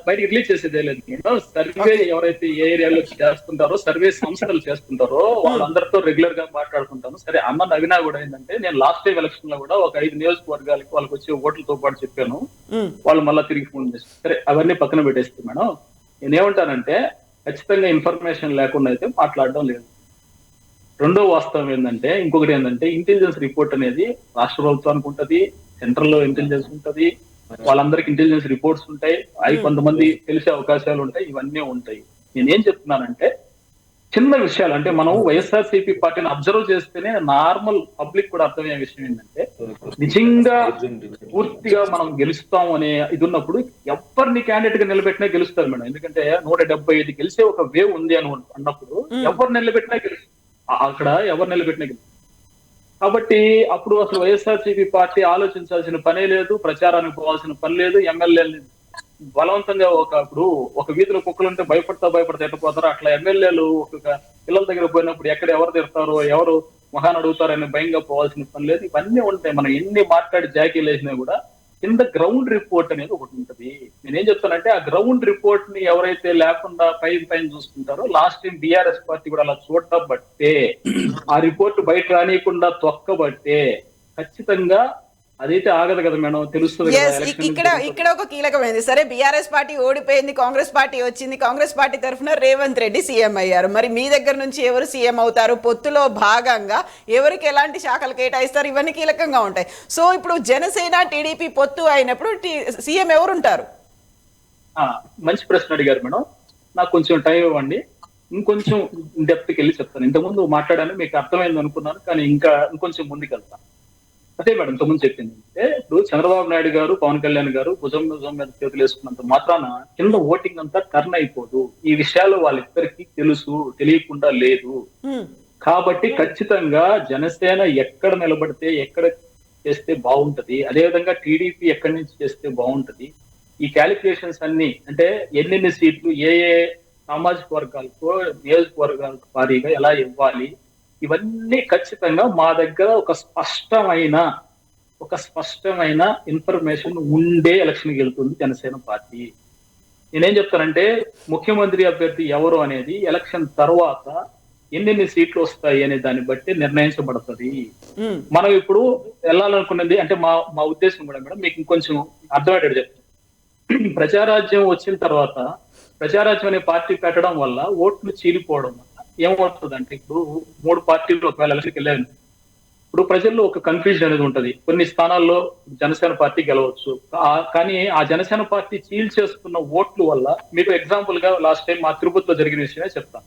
బయటకి రిలీజ్ చేసేదే లేదు. నేను సర్వే ఎవరైతే ఏ ఏరియాలో చేస్తుంటారో సర్వే సంస్థలు చేస్తుంటారో వాళ్ళందరితో రెగ్యులర్ గా మాట్లాడుకుంటాను. సరే అన్న నవీనా కూడా ఏంటంటే నేను లాస్ట్ టైం ఎలక్షన్ లో కూడా ఒక 5 నియోజకవర్గాలకి వాళ్ళకి వచ్చే ఓట్లతో పాటు చెప్పాను. వాళ్ళు మళ్ళీ తిరిగి ఫోన్ చేస్తారు. సరే అవన్నీ పక్కన పెట్టేస్తే మేడం నేనేమంటానంటే ఖచ్చితంగా ఇన్ఫర్మేషన్ లేకుండా అయితే మాట్లాడడం లేదు. రెండో వాస్తవం ఏంటంటే, ఇంకొకటి ఏంటంటే, ఇంటెలిజెన్స్ రిపోర్ట్ అనేది రాష్ట్ర ప్రభుత్వానికి ఉంటది, సెంట్రల్ లో ఇంటెలిజెన్స్ ఉంటది, వాళ్ళందరికి ఇంటెలిజెన్స్ రిపోర్ట్స్ ఉంటాయి, అవి కొంతమంది తెలిసే అవకాశాలు ఉంటాయి, ఇవన్నీ ఉంటాయి. నేనేం చెప్తున్నానంటే, చిన్న విషయాలు అంటే మనం వైఎస్ఆర్సీపీ పార్టీని అబ్జర్వ్ చేస్తేనే నార్మల్ పబ్లిక్ కూడా అర్థమయ్యే విషయం ఏంటంటే, నిజంగా పూర్తిగా మనం గెలుస్తాం అనే ఇది ఉన్నప్పుడు ఎవరిని క్యాండిడేట్ గా నిలబెట్టినా గెలుస్తారు మేడం. ఎందుకంటే 175 గెలిచే ఒక వేవ్ ఉంది అని అన్నప్పుడు ఎవరు నిలబెట్టినా గెలుస్తారు, అక్కడ ఎవరు నిలబెట్టినా గెలుస్తారు. కాబట్టి అప్పుడు అసలు వైఎస్ఆర్సీపీ పార్టీ ఆలోచించాల్సిన పనే లేదు, ప్రచారానికి పోవాల్సిన పని లేదు. ఎమ్మెల్యేలు బలవంతంగా ఇప్పుడు ఒక వీధిలో కుక్కలు ఉంటే భయపడతా ఎట్టపోతారో అట్లా ఎమ్మెల్యేలు ఒక పిల్లల దగ్గర పోయినప్పుడు ఎక్కడ ఎవరు తిడతారో, ఎవరు మహాన్ అడుగుతారని భయంగా పోవాల్సిన పని లేదు. ఇవన్నీ ఉంటాయి. మనం ఎన్ని మాట్లాడి జాకీలు వేసినా కూడా కింద గ్రౌండ్ రిపోర్ట్ అనేది ఒకటి ఉంటది. నేనేం చెప్తానంటే, ఆ గ్రౌండ్ రిపోర్ట్ ని ఎవరైతే లేకుండా పైన చూసుకుంటారో, లాస్ట్ టైం బీఆర్ఎస్ పార్టీ కూడా అలా చూడబట్టే, ఆ రిపోర్ట్ బయట రానియకుండా తొక్కబట్టే ఖచ్చితంగా అదైతే ఆగదు కదా మేడం, తెలుస్తుంది కదా. ఇక్కడ ఒక కీలకమైంది. సరే, బీఆర్ఎస్ పార్టీ ఓడిపోయింది, కాంగ్రెస్ పార్టీ వచ్చింది, కాంగ్రెస్ పార్టీ తరఫున రేవంత్ రెడ్డి సీఎం అయ్యారు. మరి మీ దగ్గర నుంచి ఎవరు సీఎం అవుతారు, పొత్తులో భాగంగా ఎవరికి ఎలాంటి శాఖలు కేటాయిస్తారు, ఇవన్నీ కీలకంగా ఉంటాయి. సో ఇప్పుడు జనసేన టీడీపీ పొత్తు అయినప్పుడు సీఎం ఎవరు ఉంటారు? మంచి ప్రశ్న అడిగారు మేడం. నాకు కొంచెం టైం ఇవ్వండి, ఇంకొంచెం డెప్త్కి వెళ్ళి చెప్తాను. ఇంతకుముందు మాట్లాడాను, మీకు అర్థమైంది అనుకున్నాను, కానీ ఇంకొంచెం ముందుకు వెళ్తాను. అదే మేడం ఇంతకుముందు చెప్పింది. అంటే ఇప్పుడు చంద్రబాబు నాయుడు గారు, పవన్ కళ్యాణ్ గారు భుజం మీద చేతులు వేసుకున్నంత మాత్రాన కింద ఓటింగ్ అంతా టర్న్ అయిపోదు. ఈ విషయాలు వాళ్ళిద్దరికి తెలుసు, తెలియకుండా లేదు. కాబట్టి ఖచ్చితంగా జనసేన ఎక్కడ నిలబడితే, ఎక్కడ చేస్తే బాగుంటది, అదేవిధంగా టీడీపీ ఎక్కడి నుంచి చేస్తే బాగుంటది, ఈ క్యాలిక్యులేషన్స్ అన్ని, అంటే ఎన్నెన్ని సీట్లు ఏ సామాజిక వర్గాలకు, నియోజకవర్గాలకు వారీగా ఎలా ఇవ్వాలి, ఇవన్నీ ఖచ్చితంగా మా దగ్గర ఒక స్పష్టమైన ఇన్ఫర్మేషన్ ఉండే ఎలక్షన్కి వెళ్తుంది జనసేన పార్టీ. నేనేం చెప్తానంటే, ముఖ్యమంత్రి అభ్యర్థి ఎవరు అనేది ఎలక్షన్ తర్వాత ఎన్నెన్ని సీట్లు వస్తాయి అనే దాన్ని బట్టి నిర్ణయించబడుతుంది. మనం ఇప్పుడు వెళ్ళాలనుకున్నది అంటే మా ఉద్దేశం కూడా మేడం, మీకు ఇంకొంచెం అర్థమయ్యేటట్టు చెప్తాను. ప్రజారాజ్యం వచ్చిన తర్వాత, ప్రజారాజ్యం అనే పార్టీ పెట్టడం వల్ల ఓట్లు చీలిపోవడం వల్ల ఏమవుతుందంటే, ఇప్పుడు 3 పార్టీలు ఒకవేళ ఎలక్షన్కి వెళ్ళారు, ఇప్పుడు ప్రజల్లో ఒక కన్ఫ్యూజన్ అనేది ఉంటది. కొన్ని స్థానాల్లో జనసేన పార్టీ గెలవచ్చు, కానీ ఆ జనసేన పార్టీ చీల్చేస్తున్న ఓట్లు వల్ల, మీకు ఎగ్జాంపుల్ గా లాస్ట్ టైం మా తిరుపతిలో జరిగిన విషయమే చెప్తాను.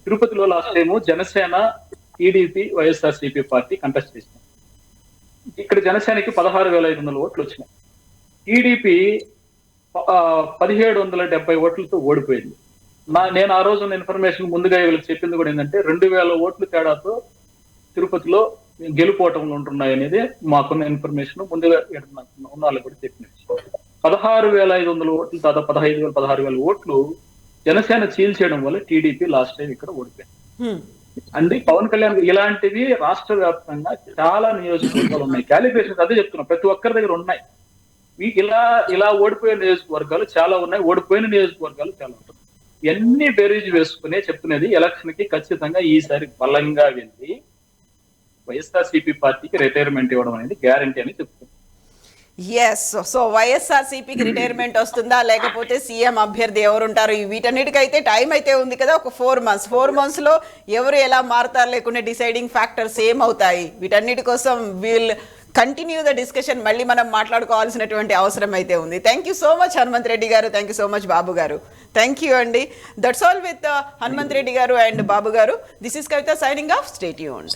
తిరుపతిలో last time Janasena, TDP, YSRCP party contest చేసినాయి. ఇక్కడ జనసేనకి 16,500 ఓట్లు వచ్చినాయి, టీడీపీ 1770 ఓట్లతో ఓడిపోయింది. నేను ఆ రోజు ఇన్ఫర్మేషన్ ముందుగా వీళ్ళకి చెప్పింది కూడా ఏంటంటే, 2000 ఓట్లు తేడాతో తిరుపతిలో గెలుపోవటంలో ఉంటున్నాయి అనేది మాకున్న ఇన్ఫర్మేషన్ ముందుగా ఉన్న వాళ్ళకి కూడా చెప్పిన విషయం. 16,500 ఓట్లు, దాదాపు 15,000, 16,000 ఓట్లు జనసేన చీల్చేయడం వల్ల టీడీపీ లాస్ట్ టైం ఇక్కడ ఓడిపోయింది. అంటే పవన్ కళ్యాణ్ ఇలాంటివి రాష్ట్ర వ్యాప్తంగా చాలా నియోజకవర్గాలు ఉన్నాయి. క్యాలిక్యులేషన్స్ అదే చెప్తున్నా, ప్రతి ఒక్కరి దగ్గర ఉన్నాయి. ఇలా ఓడిపోయే నియోజకవర్గాలు చాలా ఉన్నాయి, ఓడిపోయిన నియోజకవర్గాలు చాలా ఉంటాయి. ఇవన్నీ బేరీజ్ వేసుకునే చెప్తున్నది, ఎలక్షన్ కి ఖచ్చితంగా ఈసారి బలంగా వెళ్ళి వైఎస్ఆర్సీపీ పార్టీకి రిటైర్మెంట్ ఇవ్వడం అనేది గ్యారంటీ అని చెప్తుంది. ఎస్, సో వైఎస్ఆర్సీపీకి రిటైర్మెంట్ వస్తుందా, లేకపోతే సీఎం అభ్యర్థి ఎవరు ఉంటారు, వీటన్నిటికైతే టైం అయితే ఉంది కదా, ఒక 4 months లో ఎవరు ఎలా మారుతారు, లేకుంటే డిసైడింగ్ ఫ్యాక్టర్స్ ఏమవుతాయి, వీటన్నిటి కోసం వీల్ కంటిన్యూ ద డిస్కషన్. మళ్ళీ మనం మాట్లాడుకోవాల్సినటువంటి అవసరం అయితే ఉంది. Thank you so much Hanumanth Reddy గారు, థ్యాంక్ యూ సో మచ్ బాబు గారు. థ్యాంక్ యూ అండి. That's all with Hanumanth Reddy గారు అండ్ బాబు గారు. This is Kavitha signing off. Stay tuned.